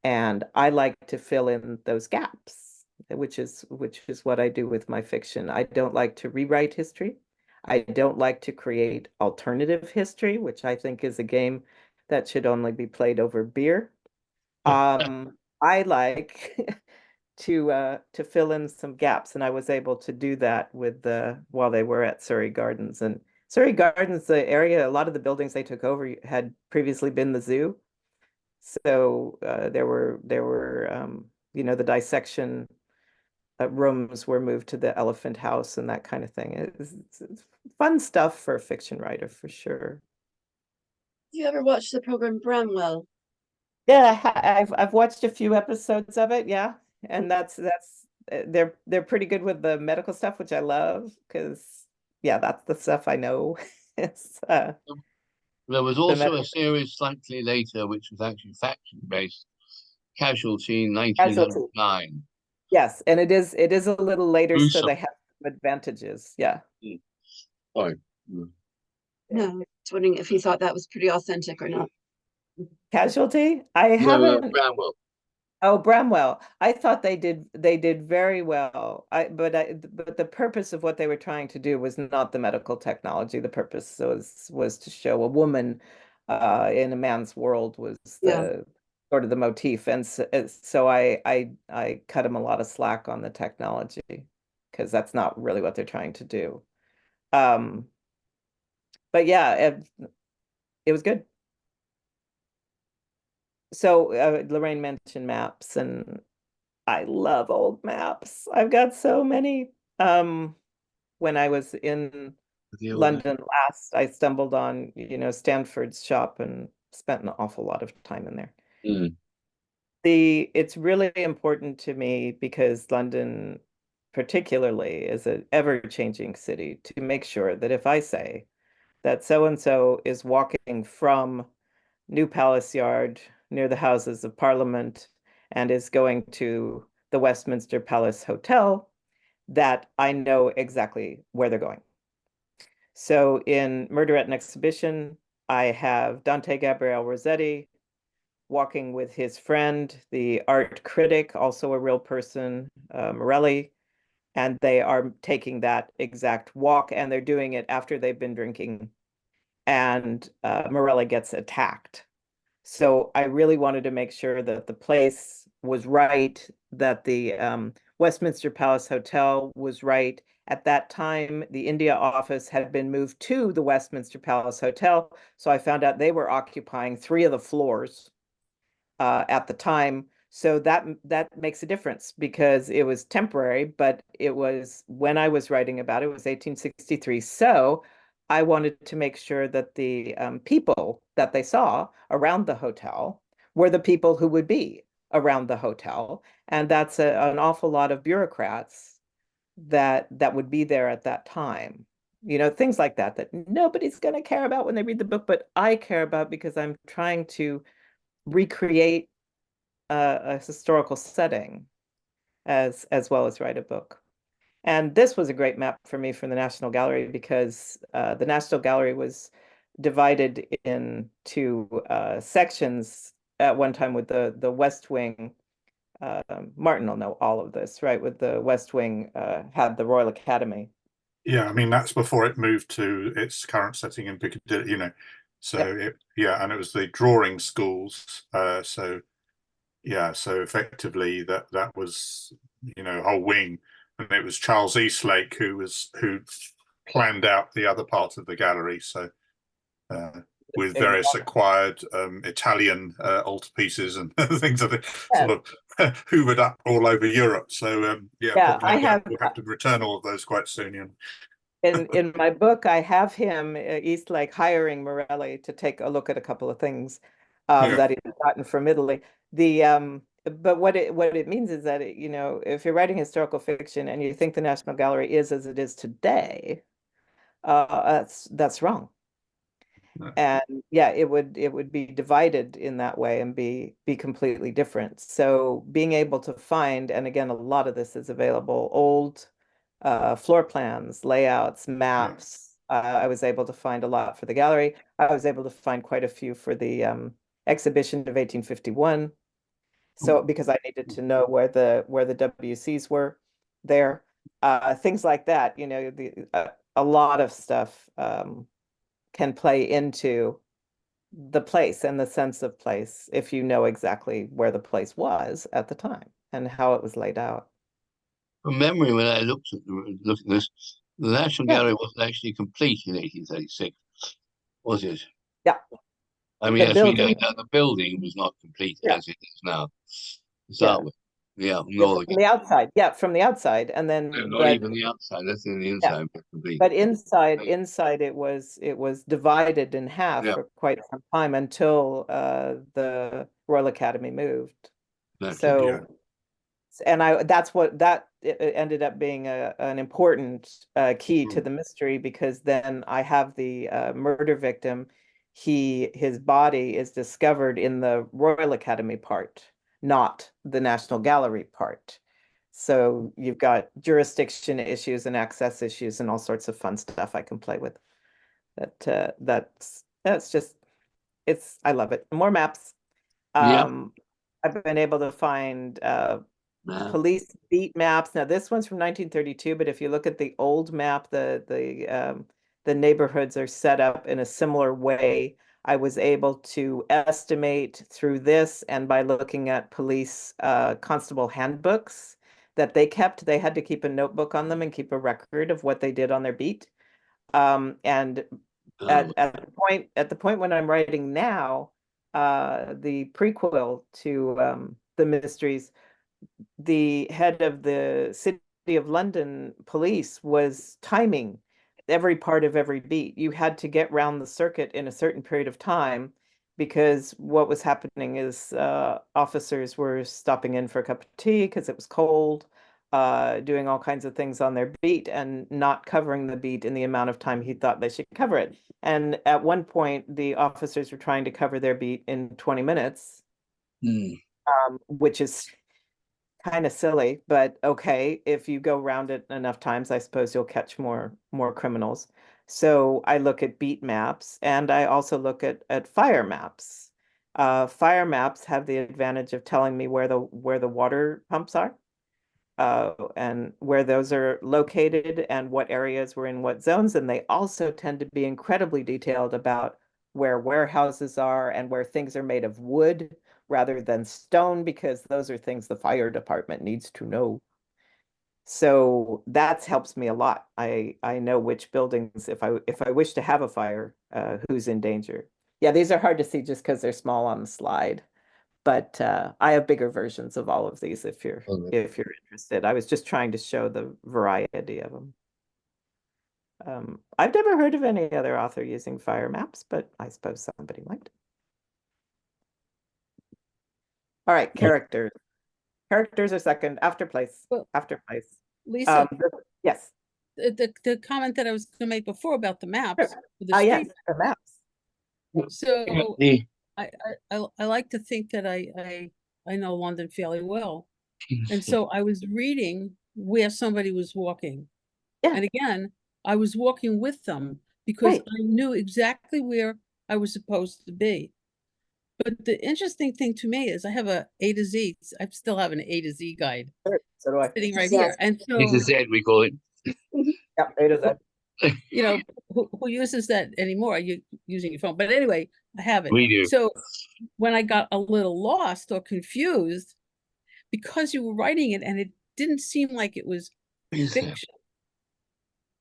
Speaker 2: And I like to fill in those gaps, which is what I do with my fiction. I don't like to rewrite history. I don't like to create alternative history, which I think is a game that should only be played over beer. I like to fill in some gaps, and I was able to do that while they were at Surrey Gardens. And Surrey Gardens, the area, a lot of the buildings they took over had previously been the zoo. So there were the dissection rooms were moved to the Elephant House and that kind of thing. It's fun stuff for a fiction writer, for sure.
Speaker 5: You ever watched the program Bramwell?
Speaker 2: Yeah, I've watched a few episodes of it, yeah. And they're pretty good with the medical stuff, which I love, because yeah, that's the stuff I know. It's
Speaker 3: There was also a series slightly later, which was actually faction-based, Casualty in 1909.
Speaker 2: Yes, and it is a little later, so
Speaker 3: Gruesome.
Speaker 2: they have some advantages. Yeah.
Speaker 3: Sorry.
Speaker 5: No, I was wondering if you thought that was pretty authentic or not.
Speaker 2: Casualty? I
Speaker 3: No,
Speaker 2: haven't.
Speaker 3: Bramwell.
Speaker 2: Oh, Bramwell. I thought they did very well. But the purpose of what they were trying to do was not the medical technology. The purpose was to show a woman in a man's world was the sort of the motif. And so I cut him a lot of slack on the technology, because that's not really what they're trying to do. But yeah, it was good. So Lorraine mentioned maps, and I love old maps. I've got so many. When I was in London last, I stumbled on, Stanford's shop and spent an awful lot of time in there. It's really important to me, because London particularly is an ever-changing city, to make sure that if I say that so-and-so is walking from New Palace Yard near the Houses of Parliament and is going to the Westminster Palace Hotel, that I know exactly where they're going. So in Murder at an Exhibition, I have Dante Gabriel Rossetti walking with his friend, the art critic, also a real person, Morelli, and they are taking that exact walk, and they're doing it after they've been drinking, and Morelli gets attacked. So I really wanted to make sure that the place was right, that the Westminster Palace Hotel was right. At that time, the India office had been moved to the Westminster Palace Hotel. So I found out they were occupying 3 of the floors at the time. So that makes a difference, because it was temporary, but it was, when I was writing about it, it was 1863. So I wanted to make sure that the people that they saw around the hotel were the people who would be around the hotel. And that's an awful lot of bureaucrats that would be there at that time. Things like that nobody's going to care about when they read the book, but I care about, because I'm trying to recreate a historical setting as well as write a book. And this was a great map for me from the National Gallery because the National Gallery was divided into sections at one time with the West Wing. Martin will know all of this, right? With the West Wing had the Royal Academy.
Speaker 1: Yeah, I mean that's before it moved to its current setting in Piccadilly, you know. So and it was the drawing schools. So effectively that was, you know, a whole wing, and it was Charles Eastlake who planned out the other parts of the gallery. So with various acquired Italian altarpieces and things that it sort of hoovered up all over Europe. So probably we'll have to return all of those quite soon. Yeah.
Speaker 2: In my book, I have him, Eastlake, hiring Morelli to take a look at a couple of things that he's gotten from Italy. But what it means is that you know, if you're writing historical fiction and you think the National Gallery is as it is today, that's wrong. And yeah, it would be divided in that way and be completely different. So being able to find, and again, a lot of this is available, old floor plans, layouts, maps. I was able to find a lot for the gallery. I was able to find quite a few for the exhibition of 1851. So because I needed to know where the WCs were there, things like that. You know, a lot of stuff can play into the place and the sense of place if you know exactly where the place was at the time and how it was laid out.
Speaker 3: From memory, when I looked at this, the National Gallery wasn't actually complete in 1836, was it?
Speaker 2: Yeah.
Speaker 3: I mean, yes, we know that the building was not complete as it is now to start with. Yeah,
Speaker 2: from the outside. Yeah, from the outside, and then
Speaker 3: not even the outside. That's in the inside.
Speaker 2: But inside it was divided in half for quite some time until the Royal Academy moved. So, and that ended up being an important key to the mystery, because then I have the murder victim. His body is discovered in the Royal Academy part, not the National Gallery part. So you've got jurisdiction issues and access issues and all sorts of fun stuff I can play with. That's just, I love it. More maps. I've been able to find police beat maps. Now this one's from 1932, but if you look at the old map, the neighborhoods are set up in a similar way. I was able to estimate through this, and by looking at police constable handbooks that they kept. They had to keep a notebook on them and keep a record of what they did on their beat. And at the point when I'm writing now, the prequel to the mysteries, the head of the City of London police was timing every part of every beat. You had to get round the circuit in a certain period of time, because what was happening is officers were stopping in for a cup of tea because it was cold, doing all kinds of things on their beat and not covering the beat in the amount of time he thought they should cover it. And at one point, the officers were trying to cover their beat in 20 minutes, which is kind of silly, but okay, if you go around it enough times, I suppose you'll catch more criminals. So I look at beat maps, and I also look at fire maps. Fire maps have the advantage of telling me where the water pumps are, and where those are located and what areas were in what zones. And they also tend to be incredibly detailed about where warehouses are and where things are made of wood rather than stone, because those are things the fire department needs to know. So that helps me a lot. I know which buildings, if I wish to have a fire, who's in danger. Yeah, these are hard to see just because they're small on the slide, but I have bigger versions of all of these if you're interested. I was just trying to show the variety of them. I've never heard of any other author using fire maps, but I suppose somebody might. All right, characters. Characters are second, after place. After place.
Speaker 4: Lisa,
Speaker 2: yes.
Speaker 4: The comment that I was going to make before about the maps.
Speaker 2: Sure. Yes, the maps.
Speaker 4: So I like to think that I know London fairly well. And so I was reading where somebody was walking.
Speaker 2: Yeah.
Speaker 4: And again, I was walking with them because
Speaker 2: Right.
Speaker 4: I knew exactly where I was supposed to be. But the interesting thing to me is I have a A to Z. I still have an A to Z guide
Speaker 2: Sure, so do I.
Speaker 4: sitting right
Speaker 5: Yes.
Speaker 4: here. And
Speaker 3: This
Speaker 4: so,
Speaker 3: is it, we call it.
Speaker 2: Yep, A to Z.
Speaker 4: you know, who uses that anymore? Are you using your phone? But anyway, I have it.
Speaker 3: We do.
Speaker 4: So when I got a little lost or confused, because you were writing it and it didn't seem like it was fiction,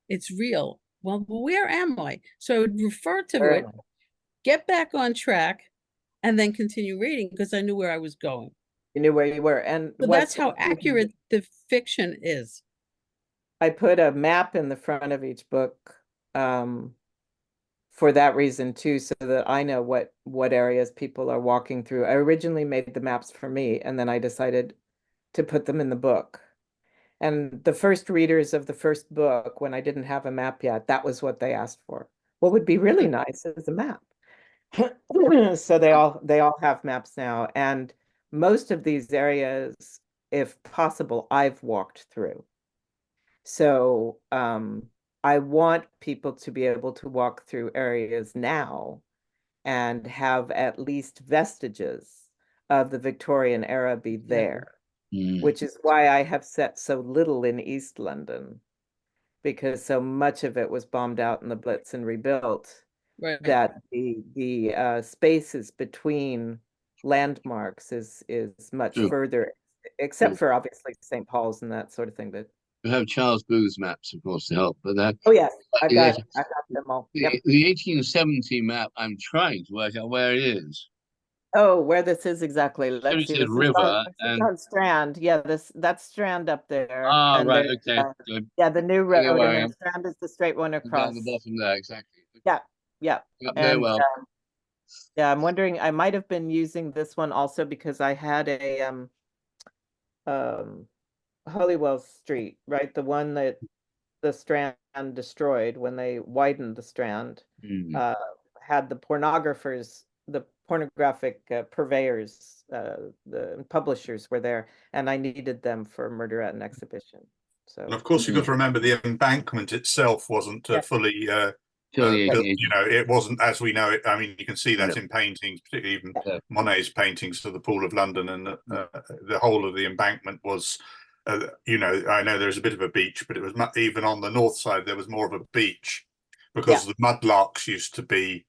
Speaker 4: it's real. Well, where am I? So I would refer to
Speaker 2: Where
Speaker 4: it,
Speaker 2: am I?
Speaker 4: get back on track, and then continue reading because I knew where I was going.
Speaker 2: You knew where you were, and
Speaker 4: So that's how accurate the fiction is.
Speaker 2: I put a map in the front of each book for that reason too, so that I know what areas people are walking through. I originally made the maps for me, and then I decided to put them in the book. And the first readers of the first book, when I didn't have a map yet, that was what they asked for. What would be really nice is a map. So they all have maps now, and most of these areas, if possible, I've walked through. So I want people to be able to walk through areas now and have at least vestiges of the Victorian era be there, which is why I have set so little in East London, because so much of it was bombed out in the Blitz and rebuilt,
Speaker 4: Right.
Speaker 2: that the spaces between landmarks is much
Speaker 3: True.
Speaker 2: further, except
Speaker 3: True.
Speaker 2: for obviously St. Paul's and that sort of thing. But
Speaker 3: We have Charles Booth's maps, of course, to help. But that
Speaker 2: oh yes, I've
Speaker 3: Yes.
Speaker 2: got them all. Yep.
Speaker 3: the 1870 map, I'm trying to work out where it is.
Speaker 2: Oh, where this is exactly. Let's see.
Speaker 3: This is
Speaker 2: This
Speaker 3: river
Speaker 2: this is
Speaker 3: and
Speaker 2: on Strand. Yeah, that's Strand up there. And
Speaker 3: right,
Speaker 2: there's,
Speaker 3: okay. Good.
Speaker 2: yeah, the new
Speaker 3: I know
Speaker 2: road,
Speaker 3: where
Speaker 2: and
Speaker 3: I
Speaker 2: then
Speaker 3: am.
Speaker 2: Strand is the straight one
Speaker 3: Down
Speaker 2: across.
Speaker 3: the bottom there, exactly.
Speaker 2: Yeah, yeah.
Speaker 3: Up there,
Speaker 2: And
Speaker 3: well.
Speaker 2: yeah, I'm wondering, I might have been using this one also because I had a Holywell Street, right? The one that the Strand destroyed when they widened the Strand, had the pornographers, the pornographic purveyors, the publishers were there, and I needed them for Murder at an Exhibition. So,
Speaker 1: And of course, you've got to remember the embankment itself wasn't fully built. You know, it wasn't as we know it. I mean, you can see that in paintings, particularly even Monet's paintings of the Pool of London, and the whole of the embankment was. You know, I know there's a bit of a beach, but it was even on the north side there was more of a beach because the mudlarks used to be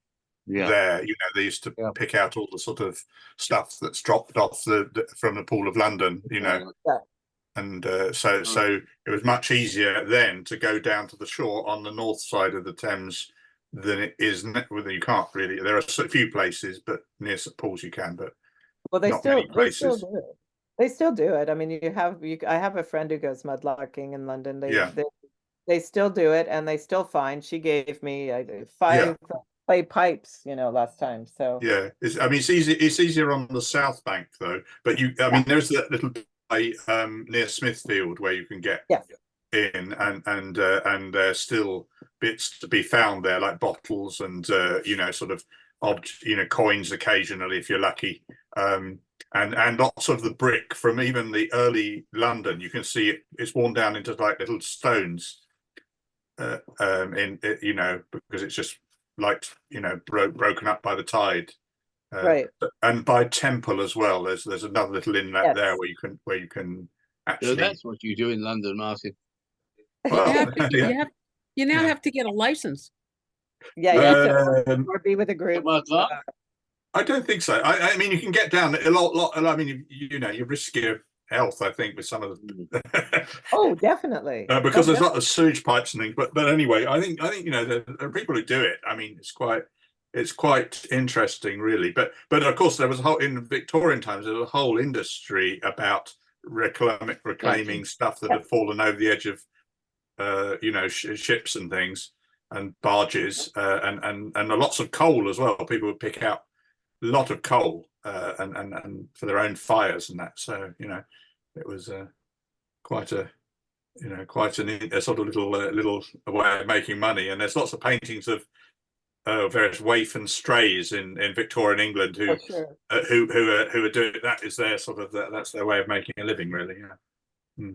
Speaker 1: there. You know, they used to pick out all the sort of stuff that's dropped off from the Pool of London. You know, and so it was much easier then to go down to the shore on the north side of the Thames than it is. Well, you can't really. There are a few places, but near St Paul's you can, but
Speaker 2: well,
Speaker 1: not many places.
Speaker 2: do it. They still do it. I mean, I have a friend who goes mudlarking in London. They still do it, and they still find. She gave me 5 clay pipes, you know, last time. So
Speaker 1: yeah, I mean, it's easy. It's easier on the south bank though. But I mean, there's that little play near Smithfield where you can get in, and there's still bits to be found there, like bottles and you know, sort of coins occasionally if you're lucky. And lots of the brick from even the early London, you can see it's worn down into like little stones, you know, because it's just like, you know, broken up by the tide,
Speaker 2: right,
Speaker 1: and by Temple as well. There's another little inlet there where you can actually.
Speaker 3: So that's what you do in London, Martin.
Speaker 1: Well,
Speaker 4: you now have to get a license.
Speaker 2: Yeah, you have to or be with a group.
Speaker 1: I don't think so. I mean, you can get down a lot. I mean, you know, you risk your health, I think, with some of the.
Speaker 2: Oh, definitely.
Speaker 1: Because there's a lot of sewage pipes and things. But anyway, I think you know there are people who do it. I mean, it's quite interesting, really. But of course, there was in Victorian times there was a whole industry about reclaiming stuff that had fallen over the edge of, you know, ships and things and barges, and lots of coal as well. People would pick out a lot of coal and for their own fires and that. So you know, it was quite a sort of little way of making money. And there's lots of paintings of various waif and strays in Victorian England who are doing that. Is their sort of that's their way of making a living, really. Yeah.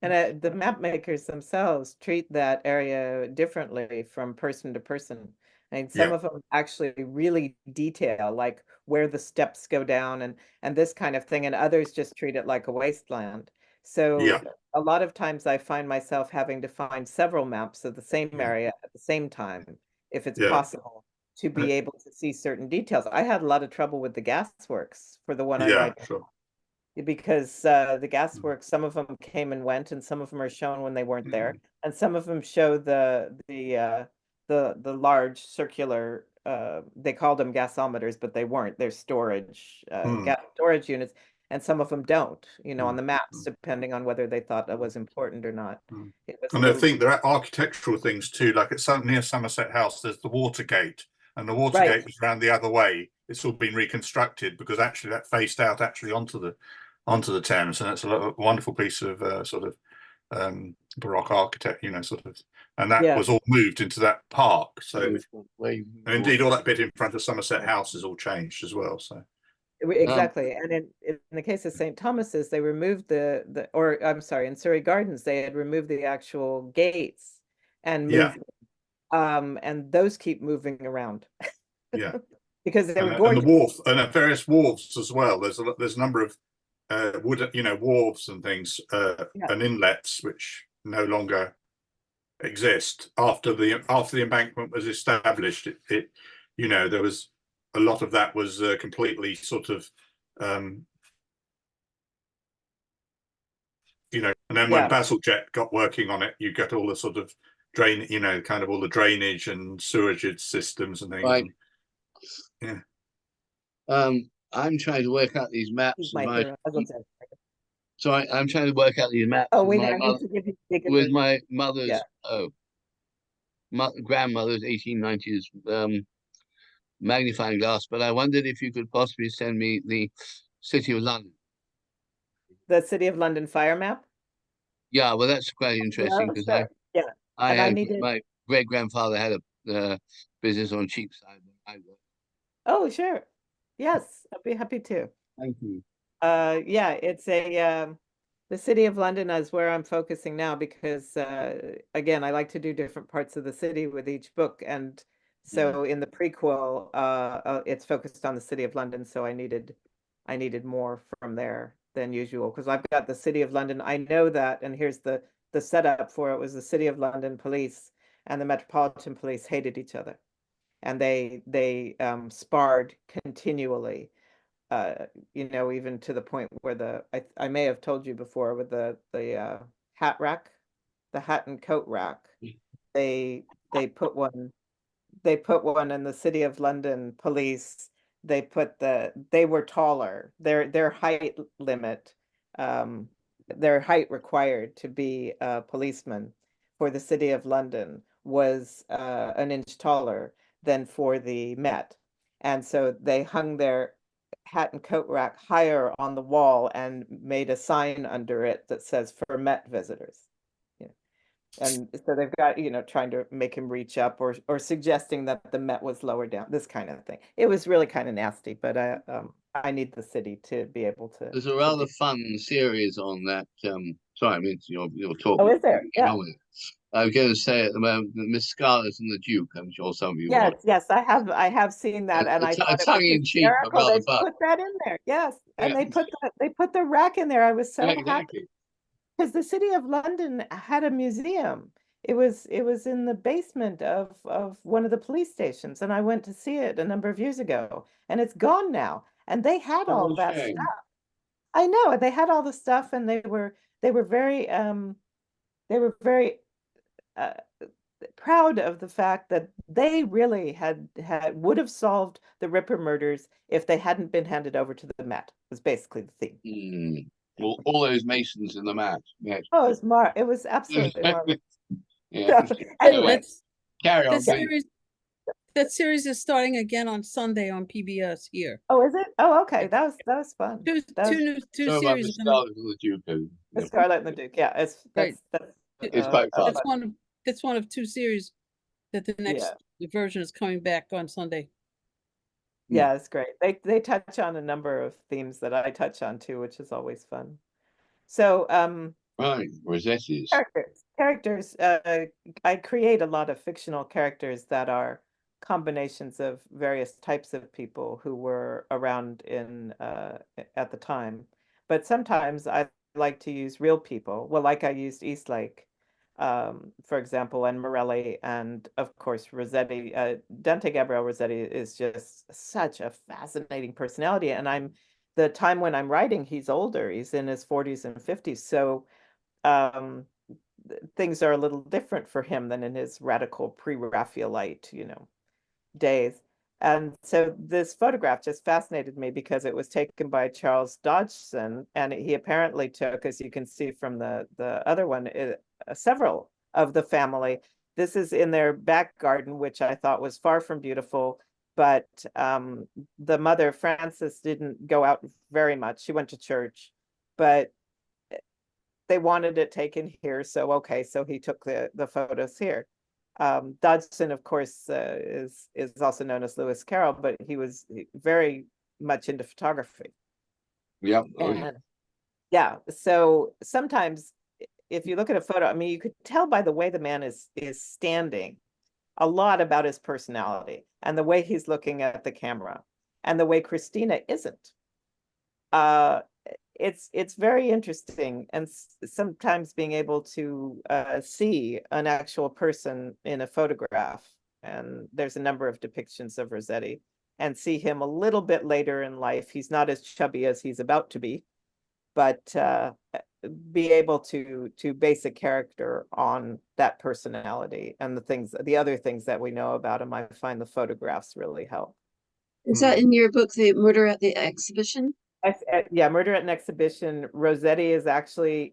Speaker 2: And the map makers themselves treat that area differently from person to person. I mean, some
Speaker 1: Yeah.
Speaker 2: of them actually really detail, like where the steps go down and this kind of thing, and others just treat it like a wasteland. So
Speaker 1: Yeah.
Speaker 2: a lot of times I find myself having to find several maps of the same
Speaker 1: Yeah.
Speaker 2: area at the same time, if it's
Speaker 1: Yeah.
Speaker 2: possible, to be
Speaker 1: Uh,
Speaker 2: able to see certain details. I had a lot of trouble with the gasworks for the one I'm
Speaker 1: Yeah,
Speaker 2: writing
Speaker 1: sure.
Speaker 2: because the gasworks, some of them came and went, and some of them are shown when they weren't there, and some of them show the large circular. They called them gasometers, but they weren't. They're storage
Speaker 1: Mm,
Speaker 2: gas storage units, and some of them don't. You know, on
Speaker 1: mm,
Speaker 2: the maps,
Speaker 1: mm,
Speaker 2: depending on whether they thought that was important or not.
Speaker 1: mm.
Speaker 2: It was a
Speaker 1: And I
Speaker 2: little
Speaker 1: think there are architectural things too, like it's near Somerset House, there's the water gate, and the water
Speaker 2: right.
Speaker 1: gate was around the other way. It's all been reconstructed because actually that faced out actually onto the Thames, and it's a wonderful piece of sort of Baroque architect, you know, sort of, and that
Speaker 2: Yeah.
Speaker 1: was all moved into that park. So,
Speaker 3: Way
Speaker 1: and indeed, all that bit in front of Somerset House is all changed as well. So,
Speaker 2: Exactly. And in the case of St. Thomas's, they removed or I'm sorry, in Surrey Gardens, they had removed the actual gates and
Speaker 1: yeah,
Speaker 2: moved, and those keep moving around
Speaker 1: yeah,
Speaker 2: because they were
Speaker 1: and the
Speaker 2: gorgeous.
Speaker 1: wharf and various wharves as well. There's a number of wood, you know, wharves and things
Speaker 2: Yeah.
Speaker 1: and inlets which no longer exist after the embankment was established. It you know, there was a lot of that was completely sort of you know, and then when
Speaker 2: Yeah.
Speaker 1: Bazalgette got working on it, you get all the sort of drain, you know, kind of all the drainage and sewerage systems and things.
Speaker 3: Right.
Speaker 1: And, yeah.
Speaker 3: I'm trying to work out these maps
Speaker 2: He's
Speaker 3: of
Speaker 2: my
Speaker 3: my.
Speaker 2: hero.
Speaker 3: So I'm trying to work out these maps
Speaker 2: Oh,
Speaker 3: with
Speaker 2: wait,
Speaker 3: my
Speaker 2: I need to give you bigger
Speaker 3: with
Speaker 2: version.
Speaker 3: my
Speaker 2: Yeah.
Speaker 3: mother's grandmother's 1890s magnifying glass. But I wondered if you could possibly send me the City of London.
Speaker 2: The City of London fire map?
Speaker 3: Yeah, well, that's quite interesting
Speaker 2: Yeah,
Speaker 3: because
Speaker 2: sure. Yeah.
Speaker 3: I
Speaker 2: And I
Speaker 3: had
Speaker 2: needed,
Speaker 3: my great grandfather had a business on Cheapside.
Speaker 2: oh, sure. Yes, I'd be happy to.
Speaker 3: Thank you.
Speaker 2: Yeah, it's the City of London is where I'm focusing now because again, I like to do different parts of the city with each book, and so in the prequel, it's focused on the City of London, so I needed more from there than usual because I've got the City of London. I know that, and here's the setup for it was the City of London police and the Metropolitan Police hated each other, and they sparred continually, you know, even to the point where I may have told you before with the hat rack, the hat and coat rack, they they put one in the City of London police. They were taller. Their height limit, their height required to be a policeman for the City of London was an inch taller than for the Met. And so they hung their hat and coat rack higher on the wall and made a sign under it that says for Met visitors. Yeah. And so they've got, you know, trying to make him reach up or suggesting that the Met was lower down, this kind of thing. It was really kind of nasty, but I need the city to be able to.
Speaker 3: There's a rather fun series on that. Sorry, I mean your talk.
Speaker 2: Oh, is there? Yeah.
Speaker 3: I'm going to say at the moment, Miss Scarlet and the Duke. I'm sure some of you
Speaker 2: Yes,
Speaker 3: watch.
Speaker 2: yes, I have seen that, and I thought it
Speaker 3: tongue
Speaker 2: was
Speaker 3: in cheek, but
Speaker 2: hysterical. They
Speaker 3: rather fun.
Speaker 2: put that in there. Yes, and
Speaker 3: Yeah.
Speaker 2: they put the rack in there. I was so
Speaker 3: Yeah,
Speaker 2: happy
Speaker 3: exactly.
Speaker 2: because the City of London had a museum. It was in the basement of one of the police stations, and I went to see it a number of years ago, and it's gone now. And they had all
Speaker 3: Oh,
Speaker 2: that
Speaker 3: shame.
Speaker 2: stuff. I know they had all the stuff, and they were very uh, proud of the fact that they really would have solved the Ripper murders if they hadn't been handed over to the Met. Was basically the theme.
Speaker 3: Well, all those masons in the match. Yes.
Speaker 2: Oh, it was absolutely marvelous.
Speaker 3: Yeah.
Speaker 2: So, anyway,
Speaker 3: Carry on,
Speaker 4: That
Speaker 3: please.
Speaker 4: series is starting again on Sunday on PBS here.
Speaker 2: oh, is it? Oh, okay. That was fun.
Speaker 4: Two
Speaker 3: So about
Speaker 4: series
Speaker 3: Miss
Speaker 4: are coming.
Speaker 3: Scarlet and the Duke.
Speaker 2: The Scarlet and the Duke. Yeah,
Speaker 4: Right.
Speaker 3: It's quite fun.
Speaker 4: That's one of two series that the next version is coming back on Sunday.
Speaker 2: Yeah, it's great. They touch on a number of themes that I touch on too, which is always fun. So
Speaker 3: Right, Rossetti's.
Speaker 2: Characters. I create a lot of fictional characters that are combinations of various types of people who were around in at the time. But sometimes I like to use real people. Well, like I used Eastlake, for example, and Morelli, and of course Rossetti. Dante Gabriel Rossetti is just such a fascinating personality, and the time when I'm writing, he's older. He's in his 40s and 50s, so um, things are a little different for him than in his radical pre-Raphaelite, days. And so this photograph just fascinated me because it was taken by Charles Dodgson, and he apparently took, as you can see from the other one, several of the family. This is in their back garden, which I thought was far from beautiful, but the mother, Frances, didn't go out very much. She went to church, but they wanted it taken here, so okay, so he took the photos here. Dodgson, of course, is also known as Lewis Carroll, but he was very much into photography.
Speaker 3: Yep. Oh, yeah.
Speaker 2: And yeah, so sometimes if you look at a photo, I mean, you could tell by the way the man is standing a lot about his personality and the way he's looking at the camera and the way Christina isn't. It's very interesting, and sometimes being able to see an actual person in a photograph, and there's a number of depictions of Rossetti, and see him a little bit later in life. He's not as chubby as he's about to be, but be able to base a character on that personality and the other things that we know about him. I find the photographs really help.
Speaker 5: Is that in your book, The Murder at the Exhibition?
Speaker 2: Yeah, Murder at an Exhibition. Rossetti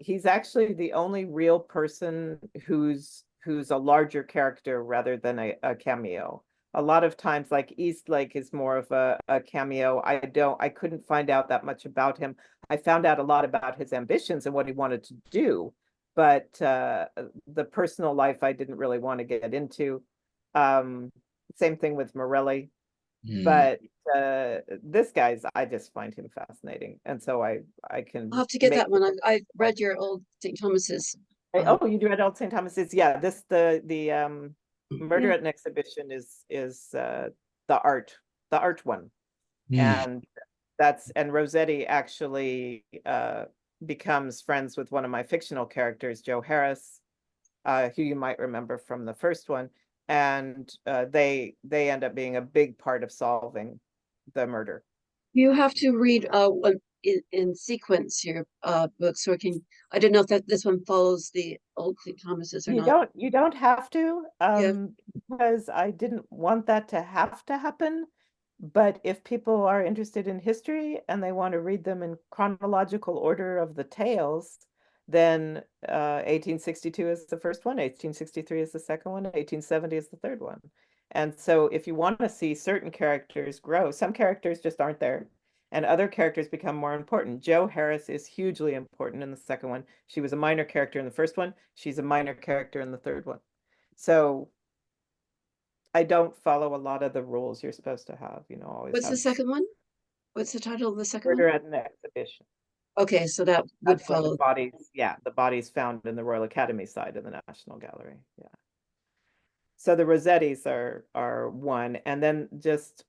Speaker 2: he's actually the only real person who's a larger character rather than a cameo. A lot of times, like Eastlake is more of a cameo. I couldn't find out that much about him. I found out a lot about his ambitions and what he wanted to do, but the personal life I didn't really want to get into. Same thing with Morelli. But this guy's, I just find him fascinating, and so I can.
Speaker 5: I'll have to get that one. I've read your old St. Thomas's.
Speaker 2: Oh, you read old St. Thomas's? Yeah, the Murder
Speaker 5: Yeah.
Speaker 2: at an Exhibition is the art one, and Rossetti actually becomes friends with one of my fictional characters, Joe Harris, who you might remember from the first one. And they end up being a big part of solving the murder.
Speaker 5: You have to read in sequence your books, so I don't know if this one follows the old St. Thomas's or not.
Speaker 2: You don't have to,
Speaker 5: Yeah.
Speaker 2: because I didn't want that to have to happen. But if people are interested in history and they want to read them in chronological order of the tales, then 1862 is the first one, 1863 is the second one, 1870 is the third one. And so if you want to see certain characters grow, some characters just aren't there, and other characters become more important. Jo Harris is hugely important in the second one. She was a minor character in the first one. She's a minor character in the third one. So I don't follow a lot of the rules you're supposed to have, always
Speaker 5: What's
Speaker 2: have
Speaker 5: the second one? What's the title of the second
Speaker 2: Murder
Speaker 5: one?
Speaker 2: at an Exhibition.
Speaker 5: Okay, so that would
Speaker 2: That's where
Speaker 5: follow.
Speaker 2: the bodies found in the Royal Academy side of the National Gallery. Yeah. So the Rossettis are one, and then just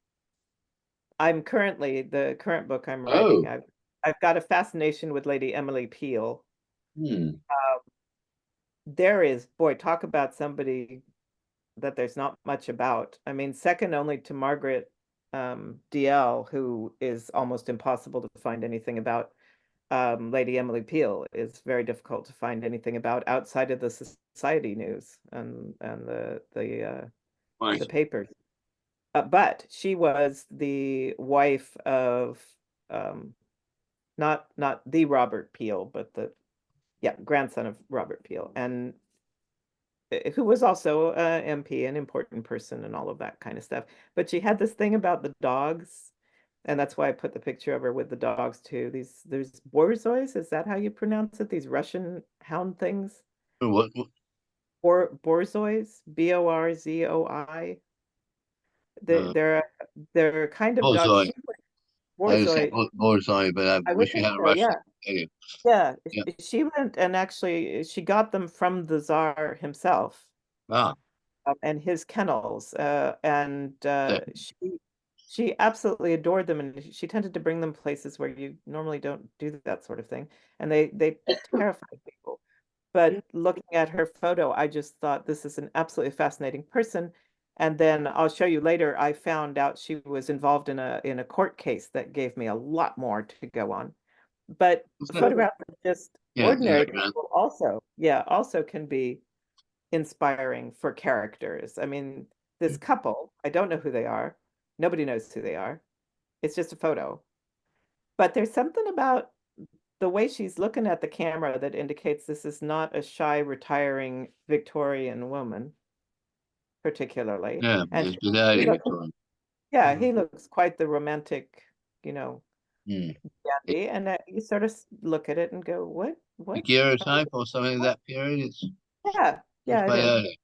Speaker 2: the current book I'm writing. I've got a fascination with Lady Emily Peel. There is, boy, talk about somebody that there's not much about. I mean, second only to Margaret DL, who is almost impossible to find anything about. Lady Emily Peel is very difficult to find anything about outside of the society news and the papers. But she was the wife of not the Robert Peel, but grandson of Robert Peel, and who was also MP, an important person and all of that kind of stuff. But she had this thing about the dogs, and that's why I put the picture of her with the dogs too. There's borzois, is that how you pronounce it? These Russian hound things?
Speaker 3: What?
Speaker 2: Borzois, Borzoi. They're kind of dogs.
Speaker 3: Borzoi. I said Borzoi, but I wish we had a Russian. Anyway,
Speaker 2: Yeah,
Speaker 3: Yeah.
Speaker 2: she went and actually she got them from the Tsar himself.
Speaker 3: ah,
Speaker 2: And his kennels, and
Speaker 3: Yeah.
Speaker 2: she absolutely adored them, and she tended to bring them places where you normally don't do that sort of thing, and they terrified people. But looking at her photo, I just thought this is an absolutely fascinating person. And then I'll show you later, I found out she was involved in a court case that gave me a lot more to go on. But
Speaker 3: Isn't it?
Speaker 2: photographs of just
Speaker 3: Yeah,
Speaker 2: ordinary
Speaker 3: yeah.
Speaker 2: people also, yeah, also can be inspiring for characters. I mean, this couple, I don't know who they are. Nobody knows who they are. It's just a photo. But there's something about the way she's looking at the camera that indicates this is not a shy, retiring Victorian woman, particularly.
Speaker 3: Yeah,
Speaker 2: And
Speaker 3: it's been early
Speaker 2: looks,
Speaker 3: Victorian.
Speaker 2: yeah, he looks quite the romantic,
Speaker 3: Hmm.
Speaker 2: dandy. And you sort of look at it and go,
Speaker 3: The
Speaker 2: what?
Speaker 3: Daguerreotype or something of that period. It's
Speaker 2: Yeah, it
Speaker 3: quite
Speaker 2: is.
Speaker 3: early.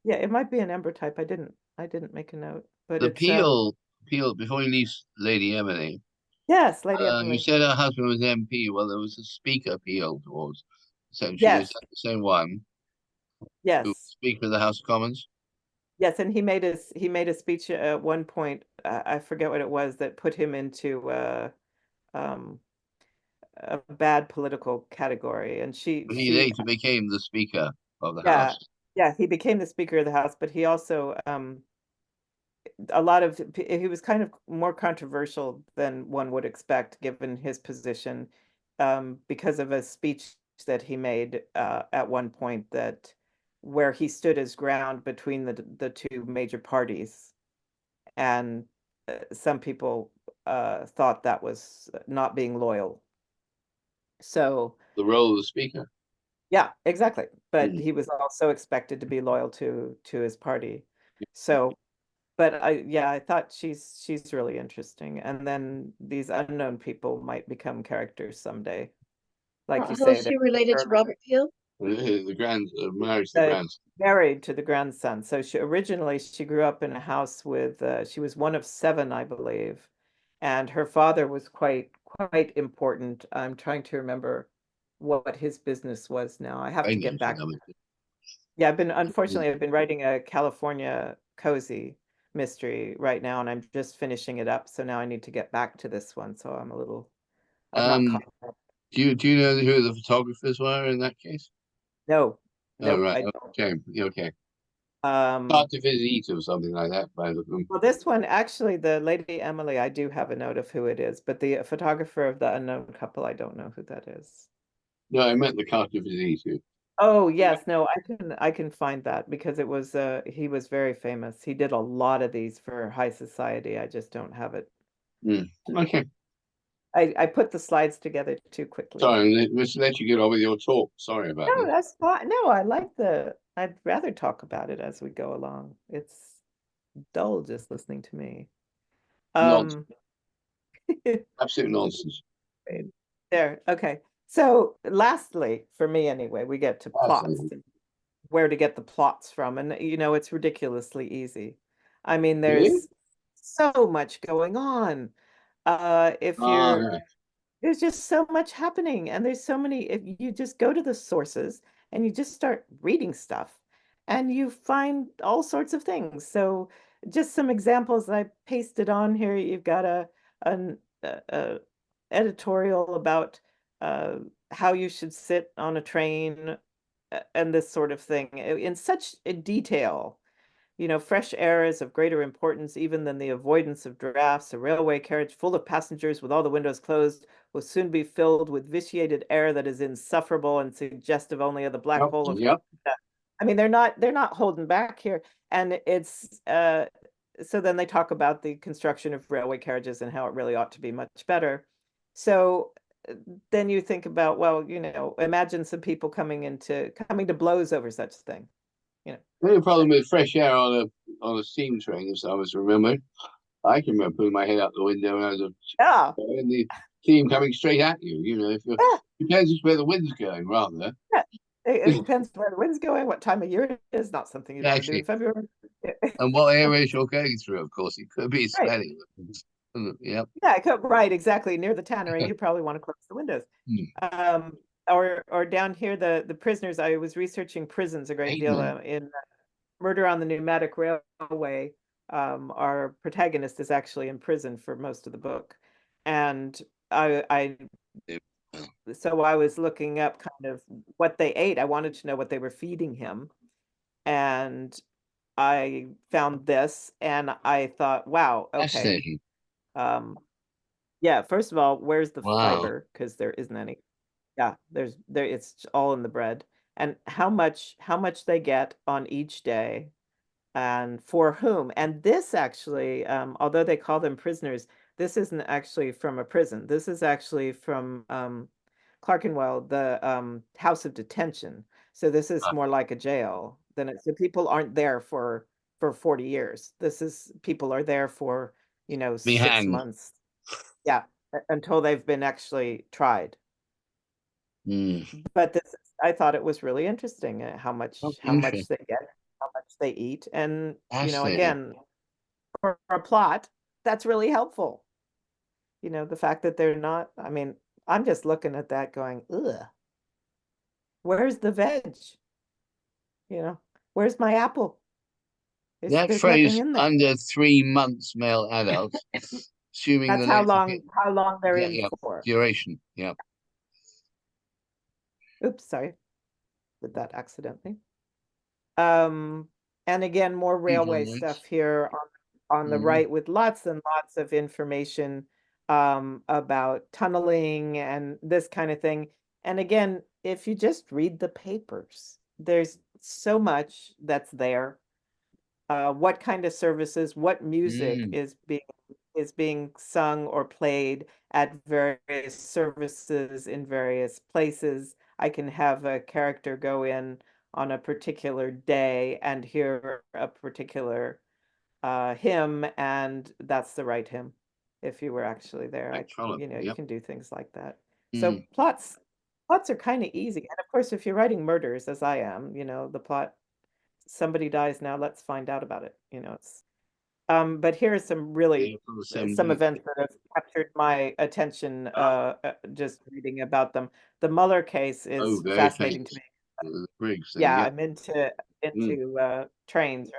Speaker 2: Yeah, it might be an ember type. I didn't make a note, but
Speaker 3: The
Speaker 2: it's
Speaker 3: Peel, before you leave Lady Emily,
Speaker 2: yes, Lady
Speaker 3: you
Speaker 2: Emily.
Speaker 3: said her husband was MP. Well, there was a speaker Peel towards. Essentially, is
Speaker 2: Yes,
Speaker 3: that the same one who was
Speaker 2: yes,
Speaker 3: Speaker of the House of Commons?
Speaker 2: yes, and he made a speech at one point. I forget what it was that put him into um, a bad political category, and
Speaker 3: But he later became the Speaker of the
Speaker 2: yeah,
Speaker 3: House.
Speaker 2: yeah, he became the Speaker of the House, but he also a lot of he was kind of more controversial than one would expect given his position, because of a speech that he made at one point that where he stood his ground between the two major parties, and some people thought that was not being loyal. So
Speaker 3: The role of the Speaker.
Speaker 2: yeah, exactly. But
Speaker 3: Hmm.
Speaker 2: he was also expected to be loyal to his party. So but I thought she's really interesting. And then these unknown people might become characters someday. Like you
Speaker 5: How is
Speaker 2: say,
Speaker 5: she related to Robert Peel?
Speaker 3: The marriage to the
Speaker 2: they're
Speaker 3: grandson.
Speaker 2: married to the grandson. So she grew up in a house with she was one of seven, I believe, and her father was quite important. I'm trying to remember what his business was now. I have
Speaker 3: I
Speaker 2: to
Speaker 3: know
Speaker 2: get
Speaker 3: she
Speaker 2: back.
Speaker 3: loved
Speaker 2: Yeah, I've been writing a California cozy mystery right now, and I'm just finishing it up. So now I need to get back to this one. So I've not
Speaker 3: Um,
Speaker 2: caught up.
Speaker 3: do you know who the photographers were in that case?
Speaker 2: No,
Speaker 3: Oh,
Speaker 2: nope,
Speaker 3: right.
Speaker 2: I don't.
Speaker 3: Okay. Okay.
Speaker 2: Um,
Speaker 3: Part of his eat or something like that by the them.
Speaker 2: well, this one actually, the Lady Emily, I do have a note of who it is, but the photographer of the unknown couple, I don't know who that is.
Speaker 3: No, I meant the cast of his eat.
Speaker 2: Oh yes, no, I can find that because it was he was very famous. He did a lot of these for high society. I just don't have it.
Speaker 3: Okay.
Speaker 2: I put the slides together too quickly.
Speaker 3: Sorry, let's let you get on with your talk. Sorry about
Speaker 2: No,
Speaker 3: that.
Speaker 2: that's fine. No, I'd rather talk about it as we go along. It's dull just listening to me.
Speaker 3: Nonsense.
Speaker 2: Um,
Speaker 3: Absolute nonsense.
Speaker 2: there. Okay. So lastly, for me anyway, we get to plots,
Speaker 3: Absolutely.
Speaker 2: where to get the plots from. And it's ridiculously easy. I mean,
Speaker 3: Really?
Speaker 2: there's so much going on. If
Speaker 3: Ah,
Speaker 2: you're There's just so much happening, and there's so many. If you just go to the sources and you just start reading stuff, and you find all sorts of things. So, just some examples I pasted on here. You've got an a editorial about how you should sit on a train, and this sort of thing in such a detail. Fresh air is of greater importance even than the avoidance of drafts. A railway carriage full of passengers with all the windows closed will soon be filled with vitiated air that is insufferable and suggestive only of the black hole of
Speaker 3: yep.
Speaker 2: death. I mean, they're not holding back here. And it's so then they talk about the construction of railway carriages and how it really ought to be much better. So then you think about, well, imagine some people coming to blows over such a thing.
Speaker 3: The only problem with fresh air on a steam train, as I was remembering, I can remember putting my head out the window when I was
Speaker 2: Yeah.
Speaker 3: and the steam coming straight at you. If you're
Speaker 2: Yeah.
Speaker 3: depends where the wind's going, rather.
Speaker 2: Yeah. It depends where the wind's going, what time of year it is. Not something you'd want to do in
Speaker 3: Actually,
Speaker 2: February.
Speaker 3: and what areas you're going through. Of course, it could be
Speaker 2: Right.
Speaker 3: smelly. Yep.
Speaker 2: Yeah, right, exactly. Near the tannery, you probably want to close the windows. Or down here, the prisoners. I was researching prisons a great deal in Murder on the Pneumatic Railway. Our protagonist is actually in prison for most of the book, and so I was looking up kind of what they ate. I wanted to know what they were feeding him, and I found this, and I thought, wow, okay.
Speaker 3: Fascinating.
Speaker 2: Yeah, first of all, where's the
Speaker 3: Wow.
Speaker 2: fiber? Because there isn't any. Yeah, it's all in the bread. And how much they get on each day and for whom. And this actually, although they call them prisoners, this isn't actually from a prison. This is actually from Clerkenwell, the house of detention. So this is more like a jail than it. So people aren't there for 40 years. This is people are there for,
Speaker 3: Be
Speaker 2: 6
Speaker 3: hanged.
Speaker 2: months. Yeah, until they've been actually tried. But I thought it was really interesting how much they get, how much they eat, and again, for a plot, that's really helpful. The fact that they're not. I mean, I'm just looking at that, going, ugh. Where's the veg? Where's my apple?
Speaker 3: That
Speaker 2: There's
Speaker 3: phrase,
Speaker 2: nothing in there.
Speaker 3: under 3 months male adult, assuming
Speaker 2: That's
Speaker 3: the
Speaker 2: how
Speaker 3: length of
Speaker 2: long they're
Speaker 3: yeah,
Speaker 2: in
Speaker 3: yeah,
Speaker 2: for.
Speaker 3: duration. Yeah.
Speaker 2: Oops, sorry. Did that accidentally. And again, more railway
Speaker 3: Right.
Speaker 2: stuff here on the right, with lots and lots of information about tunneling and this kind of thing. And again, if you just read the papers, there's so much that's there. What kind of services, what music is being sung or played at various services in various places. I can have a character go in on a particular day and hear a particular hymn, and that's the right hymn if you were actually there. You can do things like that. So plots are kind of easy. And of course, if you're writing murders, as I am, the plot, somebody dies, now let's find out about it. It's but here are some really some events that have captured my attention just reading about them. The Muller case is fascinating to me.
Speaker 3: Briggs thing,
Speaker 2: Yeah, I'm into trains,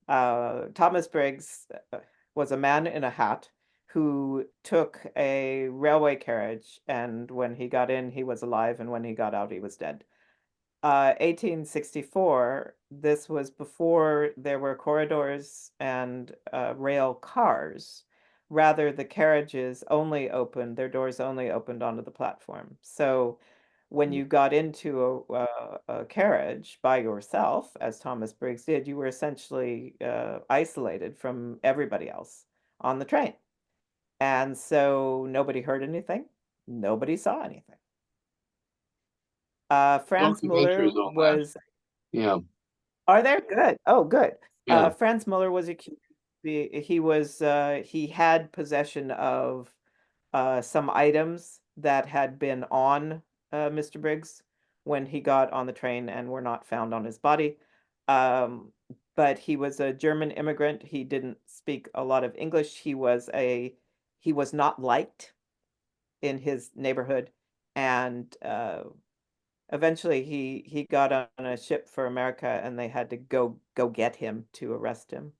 Speaker 2: right? Thomas Briggs was a man in a hat who took a railway carriage, and when he got in, he was alive, and when he got out, he was dead. 1864, this was before there were corridors and rail cars. Rather, the carriages only opened, their doors only opened onto the platform. So when you got into a carriage by yourself, as Thomas Briggs did, you were essentially isolated from everybody else on the train. And so nobody heard anything, nobody saw anything. Franz Muller was.
Speaker 3: Yeah.
Speaker 2: Are there? Good. Oh, good.
Speaker 3: Yeah.
Speaker 2: Franz Muller was accused. He had possession of some items that had been on Mr. Briggs when he got on the train and were not found on his body. But he was a German immigrant. He didn't speak a lot of English. He was not liked in his neighborhood, and eventually he got on a ship for America, and they had to go get him to arrest him.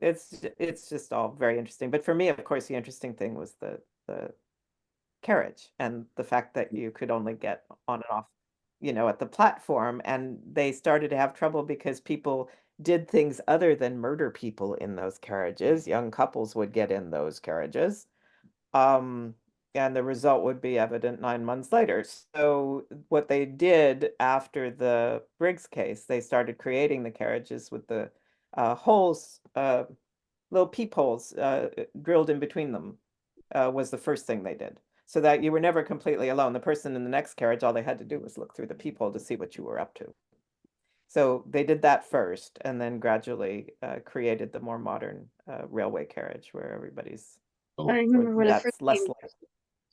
Speaker 2: It's just all very interesting. But for me, of course, the interesting thing was the carriage and the fact that you could only get on and off, at the platform. And they started to have trouble because people did things other than murder people in those carriages. Young couples would get in those carriages. And the result would be evident 9 months later. So what they did after the Briggs case, they started creating the carriages with the holes, little peepholes drilled in between them, was the first thing they did. So that you were never completely alone. The person in the next carriage, all they had to do was look through the peephole to see what you were up to. So they did that first, and then gradually created the more modern railway carriage where everybody's.
Speaker 5: I remember when I first
Speaker 2: less
Speaker 5: came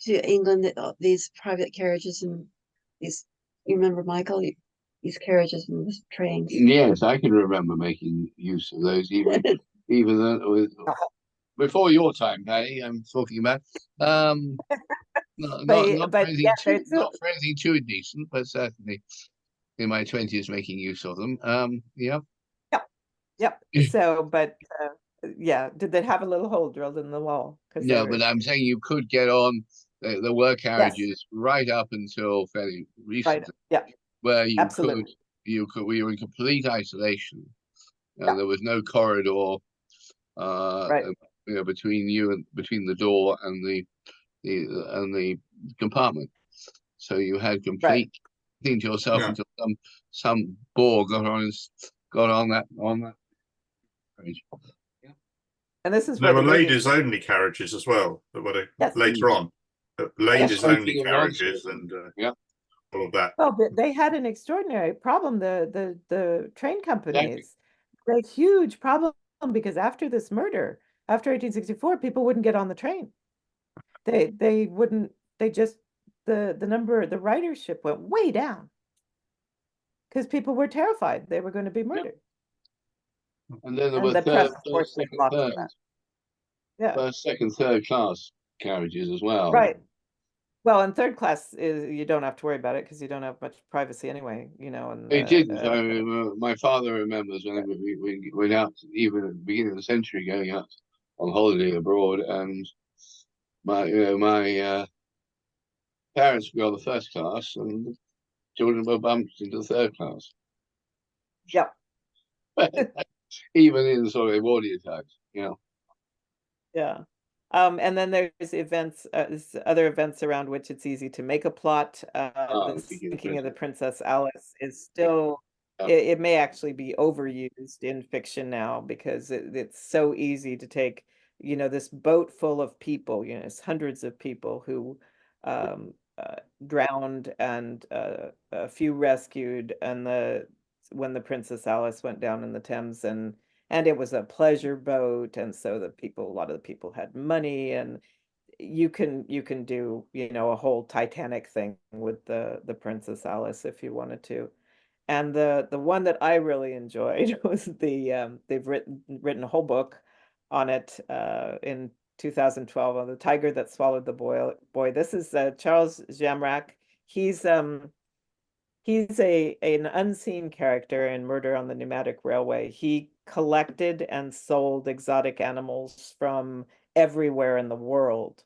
Speaker 5: to England, these private carriages and these, you remember, Michael, these carriages and these trains.
Speaker 3: Yes, I can remember making use of those, even though it was before your time, Patty, I'm talking about. Not for
Speaker 2: but
Speaker 3: anything
Speaker 2: yeah,
Speaker 3: too,
Speaker 2: there's
Speaker 3: not for anything too indecent, but certainly in my 20s making use of them. Yeah.
Speaker 2: yep. So, but yeah, did they have a little hole drilled in the wall? Because they
Speaker 3: No, but
Speaker 2: were,
Speaker 3: I'm saying you could get on. There were
Speaker 2: yes,
Speaker 3: carriages right up until fairly
Speaker 2: right,
Speaker 3: recently,
Speaker 2: yeah,
Speaker 3: where
Speaker 2: absolutely,
Speaker 3: we were in complete isolation,
Speaker 2: yeah,
Speaker 3: and there was no corridor,
Speaker 2: right,
Speaker 3: between you and between the door and the compartment. So you had
Speaker 2: right.
Speaker 3: complete thing to yourself
Speaker 1: Yeah.
Speaker 3: until some bore got on that carriage.
Speaker 2: And this is
Speaker 1: There
Speaker 2: where
Speaker 1: were
Speaker 2: the rigging,
Speaker 1: ladies only carriages as well that were
Speaker 2: yes.
Speaker 1: later on.
Speaker 3: Yes,
Speaker 1: Ladies only
Speaker 3: smoking and
Speaker 1: carriages
Speaker 3: non-smoking.
Speaker 1: and
Speaker 3: Yeah,
Speaker 1: all of that.
Speaker 2: Well, but they had an extraordinary problem. The train
Speaker 3: exactly.
Speaker 2: companies, a huge problem because after this murder, after 1864, people wouldn't get on the train. They wouldn't. They just the number the ridership went way down because people were terrified they were going to be
Speaker 3: Yeah.
Speaker 2: murdered.
Speaker 3: And then there
Speaker 2: And
Speaker 3: were
Speaker 2: the press, of course,
Speaker 3: first,
Speaker 2: was
Speaker 3: second,
Speaker 2: lots of
Speaker 3: third,
Speaker 2: that. Yeah,
Speaker 3: second, third class carriages as well.
Speaker 2: right. Well, and third class is you don't have to worry about it because you don't have much privacy anyway, and
Speaker 3: They didn't. I remember, my father remembers when we went out, even at the beginning of the century, going out on holiday abroad, and my parents were on the first class, and the children were bumped into the third class,
Speaker 2: yeah.
Speaker 3: even in sort of audio types.
Speaker 2: Yeah. And then there's events, other events around which it's easy to make a plot. The Sinking of the Princess Alice is still,
Speaker 3: Yeah.
Speaker 2: it may actually be overused in fiction now because it's so easy to take, this boat full of people, it's hundreds of people who drowned and a few rescued, and when the Princess Alice went down in the Thames, and it was a pleasure boat, and so a lot of the people had money, and you can do a whole Titanic thing with the Princess Alice if you wanted to. And the one that I really enjoyed was they've written a whole book on it in 2012 on the tiger that swallowed the boy. This is Charles Jamrach. He's an unseen character in Murder on the Pneumatic Railway. He collected and sold exotic animals from everywhere in the world.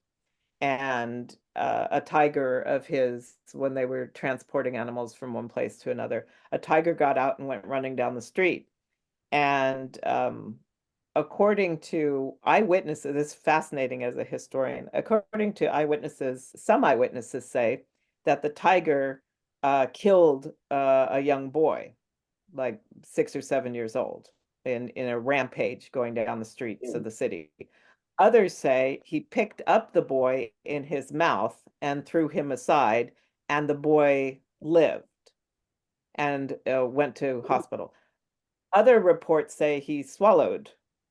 Speaker 2: And a tiger of his, when they were transporting animals from one place to another, a tiger got out and went running down the street. And according to eyewitnesses, this is fascinating as a historian. According to eyewitnesses, some eyewitnesses say that the tiger killed a young boy, like 6 or 7 years old, in a rampage going down the streets of the city. Others say he picked up the boy in his mouth and threw him aside, and the boy lived and went to hospital. Other reports say he swallowed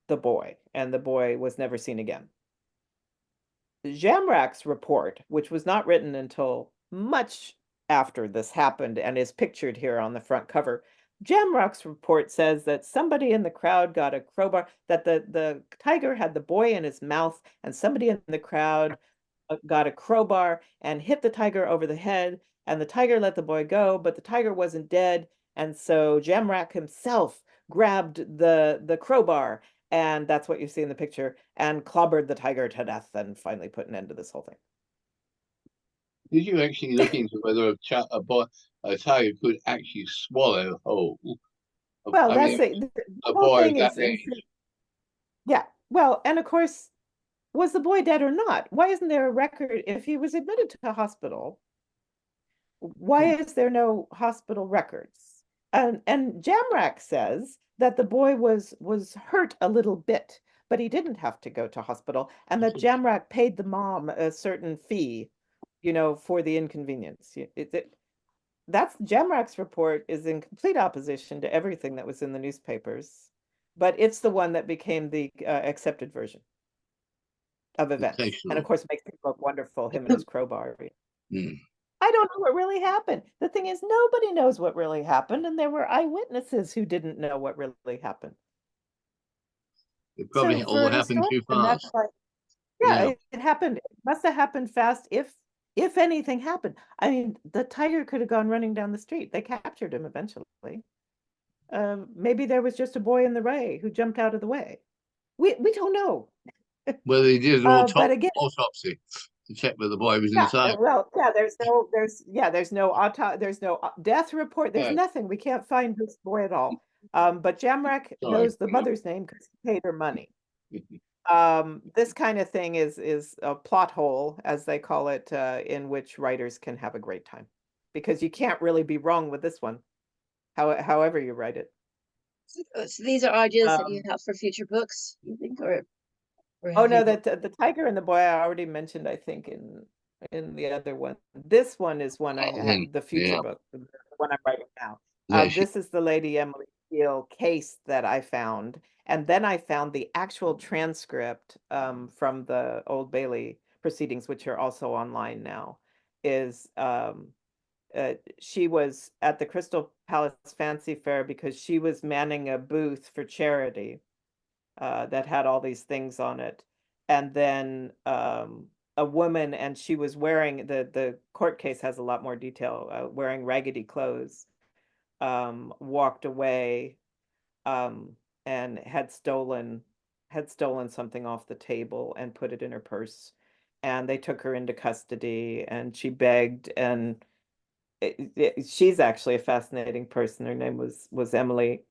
Speaker 2: the boy, and the boy was never seen again. Jamrach's report, which was not written until much after this happened and is pictured here on the front cover, Jamrach's report says that somebody in the crowd got a crowbar, that the tiger had the boy in his mouth, and somebody in the crowd got a crowbar and hit the tiger over the head, and the tiger let the boy go, but the tiger wasn't dead, and so Jamrach himself grabbed the crowbar, and that's what you see in the picture, and clobbered the tiger to death and finally put an end to this whole thing.
Speaker 3: Did you actually look into whether a tiger could actually swallow whole?
Speaker 2: Well,
Speaker 3: I mean,
Speaker 2: the
Speaker 3: a
Speaker 2: whole
Speaker 3: boy of
Speaker 2: thing
Speaker 3: that
Speaker 2: is
Speaker 3: age.
Speaker 2: yeah. Well, and of course, was the boy dead or not? Why isn't there a record if he was admitted to a hospital? Why is there no hospital records? And Jamrach says that the boy was hurt a little bit, but he didn't have to go to hospital, and that Jamrach paid the mom a certain fee, for the inconvenience. That's Jamrach's report is in complete opposition to everything that was in the newspapers, but it's the one that became the accepted version of events, and of course makes it look wonderful. Him and his crowbar. I don't know what really happened. The thing is, nobody knows what really happened, and there were eyewitnesses who didn't know what really happened.
Speaker 3: It probably
Speaker 2: So
Speaker 3: all
Speaker 2: for a
Speaker 3: happened too
Speaker 2: historian, that's
Speaker 3: fast.
Speaker 2: like, yeah,
Speaker 3: Yeah.
Speaker 2: it happened. It must have happened fast if anything happened. I mean, the tiger could have gone running down the street. They captured him eventually. Maybe there was just a boy in the ray who jumped out of the way. We don't know.
Speaker 3: Well, they did an
Speaker 2: But again,
Speaker 3: autopsy to check whether the boy was
Speaker 2: yeah,
Speaker 3: inside.
Speaker 2: well, yeah, there's no death report. There's
Speaker 3: Right.
Speaker 2: nothing. We can't find this boy at all. But Jamrek
Speaker 3: Sorry.
Speaker 2: knows the mother's name because he paid her money. This kind of thing is a plot hole, as they call it, in which writers can have a great time, because you can't really be wrong with this one, however you write it.
Speaker 5: So these are ideas that you
Speaker 2: Um,
Speaker 5: have for future books, you think, or
Speaker 2: Oh
Speaker 5: have
Speaker 2: no,
Speaker 5: you?
Speaker 2: that the tiger and the boy I already mentioned, I think in the other one. This one is one I
Speaker 3: Then,
Speaker 2: had the future
Speaker 3: yeah.
Speaker 2: book, the one I'm writing now.
Speaker 3: That she,
Speaker 2: This is the Lady Emily Peel case that I found, and then I found the actual transcript from the Old Bailey proceedings, which are also online now. Is she was at the Crystal Palace Fancy Fair because she was manning a booth for charity that had all these things on it. And then a woman, and she was wearing the court case has a lot more detail, wearing raggedy clothes, walked away and had stolen something off the table and put it in her purse. And they took her into custody, and she begged, and she's actually a fascinating person. Her name was Emily.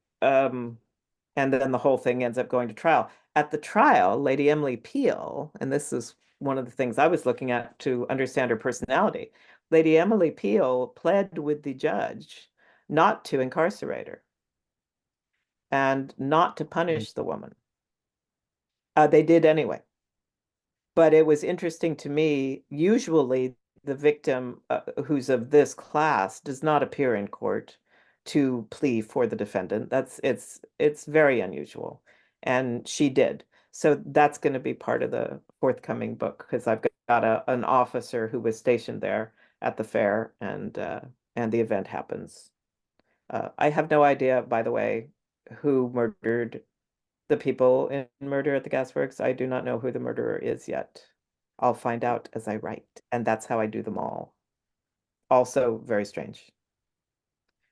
Speaker 2: And then the whole thing ends up going to trial. At the trial, Lady Emily Peel, and this is one of the things I was looking at to understand her personality. Lady Emily Peel pled with the judge not to incarcerate her and not to punish the woman. They did anyway. But it was interesting to me. Usually, the victim who's of this class does not appear in court to plea for the defendant. It's very unusual, and she did. So that's going to be part of the forthcoming book, because I've got an officer who was stationed there at the fair, and the event happens. I have no idea, by the way, who murdered the people in Murder at the Gasworks. I do not know who the murderer is yet. I'll find out as I write, and that's how I do them all. Also very strange.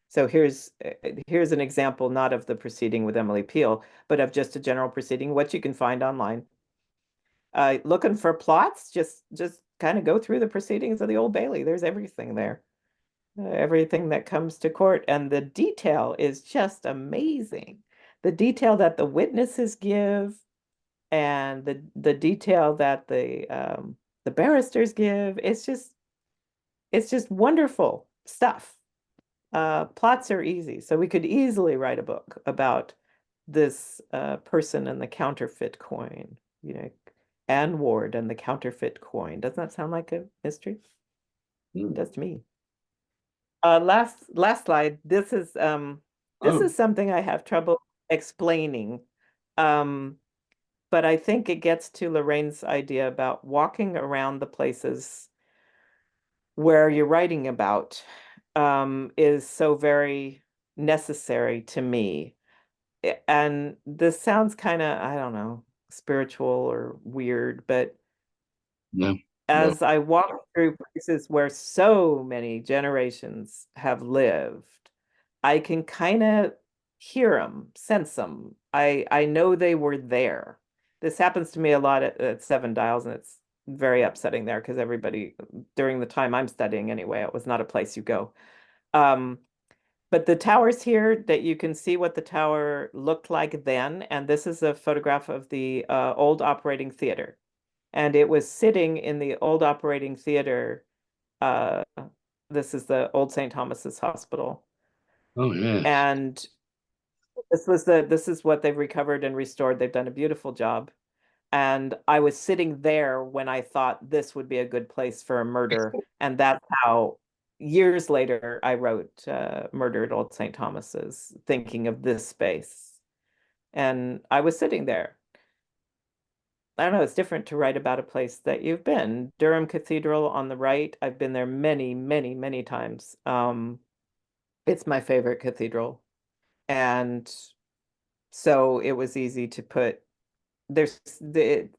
Speaker 2: So here's an example, not of the proceeding with Emily Peel, but of just a general proceeding, what you can find online. Looking for plots, just kind of go through the proceedings of the Old Bailey. There's everything there. Everything that comes to court, and the detail is just amazing. The detail that the witnesses give, and the detail that the barristers give, it's just wonderful stuff. Plots are easy, so we could easily write a book about this person and the counterfeit coin, Anne Ward and the counterfeit coin. Doesn't that sound like a mystery? It does to me. Last slide. This is something I have trouble explaining. But I think it gets to Lorraine's idea about walking around the places where you're writing about is so very necessary to me. And this sounds kind of, I don't know, spiritual or weird, but
Speaker 3: no.
Speaker 2: as I walk through places where so many generations have lived, I can kind of hear them, sense them. I know they were there. This happens to me a lot at Seven Dials, and it's very upsetting there because everybody, during the time I'm studying anyway, it was not a place you go. But the tower's here, that you can see what the tower looked like then. And this is a photograph of the old operating theater. And it was sitting in the old operating theater. This is the old St. Thomas's Hospital.
Speaker 3: Oh, yes.
Speaker 2: And this is what they've recovered and restored. They've done a beautiful job. And I was sitting there when I thought this would be a good place for a murder. And that's how, years later, I wrote Murder at Old St. Thomas's, thinking of this space. And I was sitting there. I don't know, it's different to write about a place that you've been. Durham Cathedral on the right, I've been there many, many, many times. It's my favorite cathedral. And so it was easy to put there's the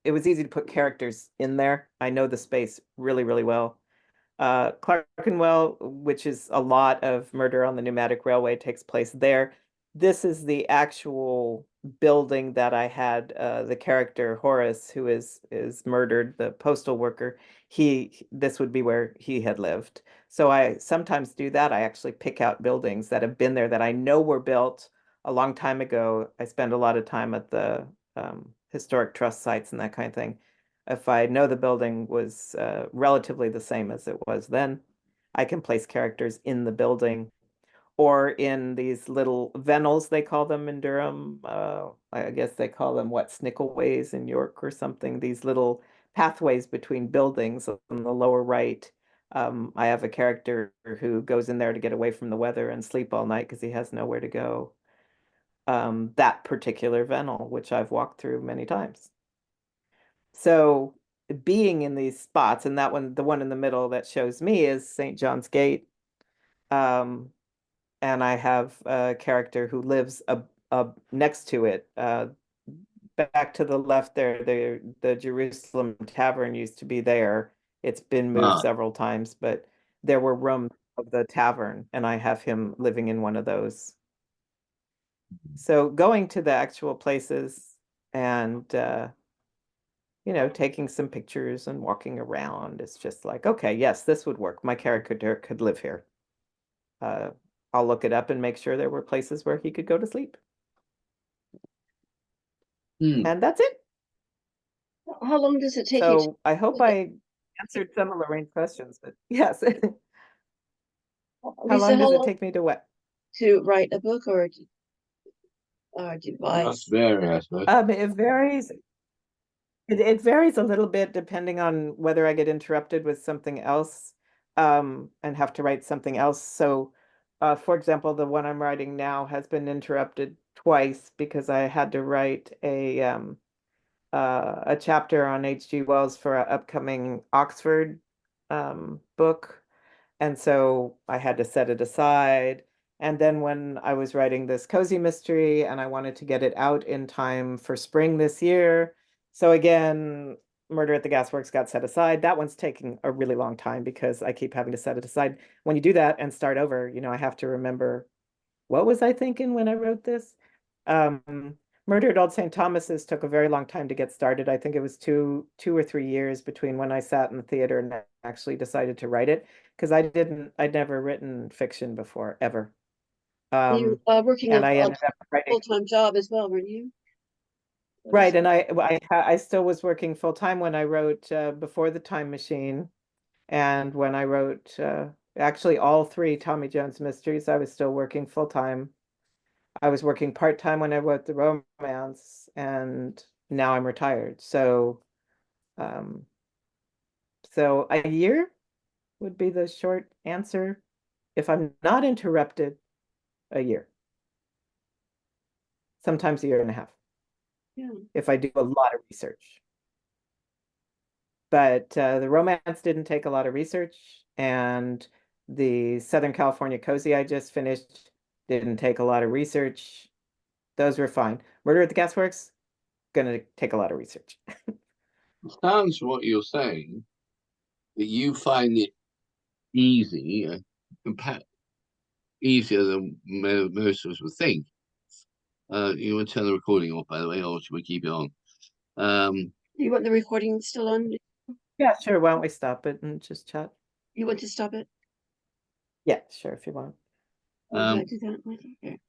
Speaker 2: it was easy to put characters in there. I know the space really, really well. Clerkenwell, which is a lot of Murder on the Pneumatic Railway, takes place there. This is the actual building that I had the character Horace, who is murdered, the postal worker. This would be where he had lived. So I sometimes do that. I actually pick out buildings that have been there that I know were built a long time ago. I spend a lot of time at the historic trust sites and that kind of thing. If I know the building was relatively the same as it was then, I can place characters in the building or in these little vennels, they call them in Durham. I guess they call them what, snickleways in York or something, these little pathways between buildings on the lower right. I have a character who goes in there to get away from the weather and sleep all night because he has nowhere to go. That particular vennel, which I've walked through many times. So being in these spots, and that one, the one in the middle that shows me is St. John's Gate. And I have a character who lives next to it. Back to the left there, the Jerusalem Tavern used to be there. It's been moved several times, but there were rooms of the tavern, and I have him living in one of those. So going to the actual places and taking some pictures and walking around, it's just like, okay, yes, this would work. My character could live here. I'll look it up and make sure there were places where he could go to sleep. And that's it.
Speaker 5: How long does it take you
Speaker 2: So I hope I answered some of Lorraine's questions, but yes. How
Speaker 5: Lisa,
Speaker 2: long does it take me to what?
Speaker 5: to write a book or
Speaker 3: That's
Speaker 5: devise?
Speaker 3: very, I suppose.
Speaker 2: It varies. It varies a little bit depending on whether I get interrupted with something else and have to write something else. So, for example, the one I'm writing now has been interrupted twice because I had to write a chapter on H.G. Wells for an upcoming Oxford book. And so I had to set it aside. And then when I was writing this cozy mystery and I wanted to get it out in time for spring this year. So again, Murder at the Gasworks got set aside. That one's taking a really long time because I keep having to set it aside. When you do that and start over, I have to remember, what was I thinking when I wrote this? Murder at Old St. Thomas's took a very long time to get started. I think it was two or 3 years between when I sat in the theater and actually decided to write it because I'd never written fiction before, ever.
Speaker 5: You working
Speaker 2: and
Speaker 5: a
Speaker 2: I ended up writing.
Speaker 5: full-time job as well, weren't you?
Speaker 2: Right, and I still was working full-time when I wrote Before the Time Machine, and when I wrote actually all 3 Tommy Jones mysteries, I was still working full-time. I was working part-time when I wrote the romance, and now I'm retired. So a year would be the short answer. If I'm not interrupted, a year. Sometimes a year and a half.
Speaker 5: Yeah.
Speaker 2: If I do a lot of research. But the romance didn't take a lot of research, and the Southern California Cozy I just finished didn't take a lot of research. Those were fine. Murder at the Gasworks, gonna take a lot of research.
Speaker 3: Sounds from what you're saying that you find it easy, easier than most of us would think. You want to turn the recording off, by the way, or should we keep it on?
Speaker 5: You want the recording still on?
Speaker 2: Yeah, sure. Why don't we stop it and just chat?
Speaker 5: You want to stop it?
Speaker 2: Yeah, sure, if you want.
Speaker 5: Do that. Okay.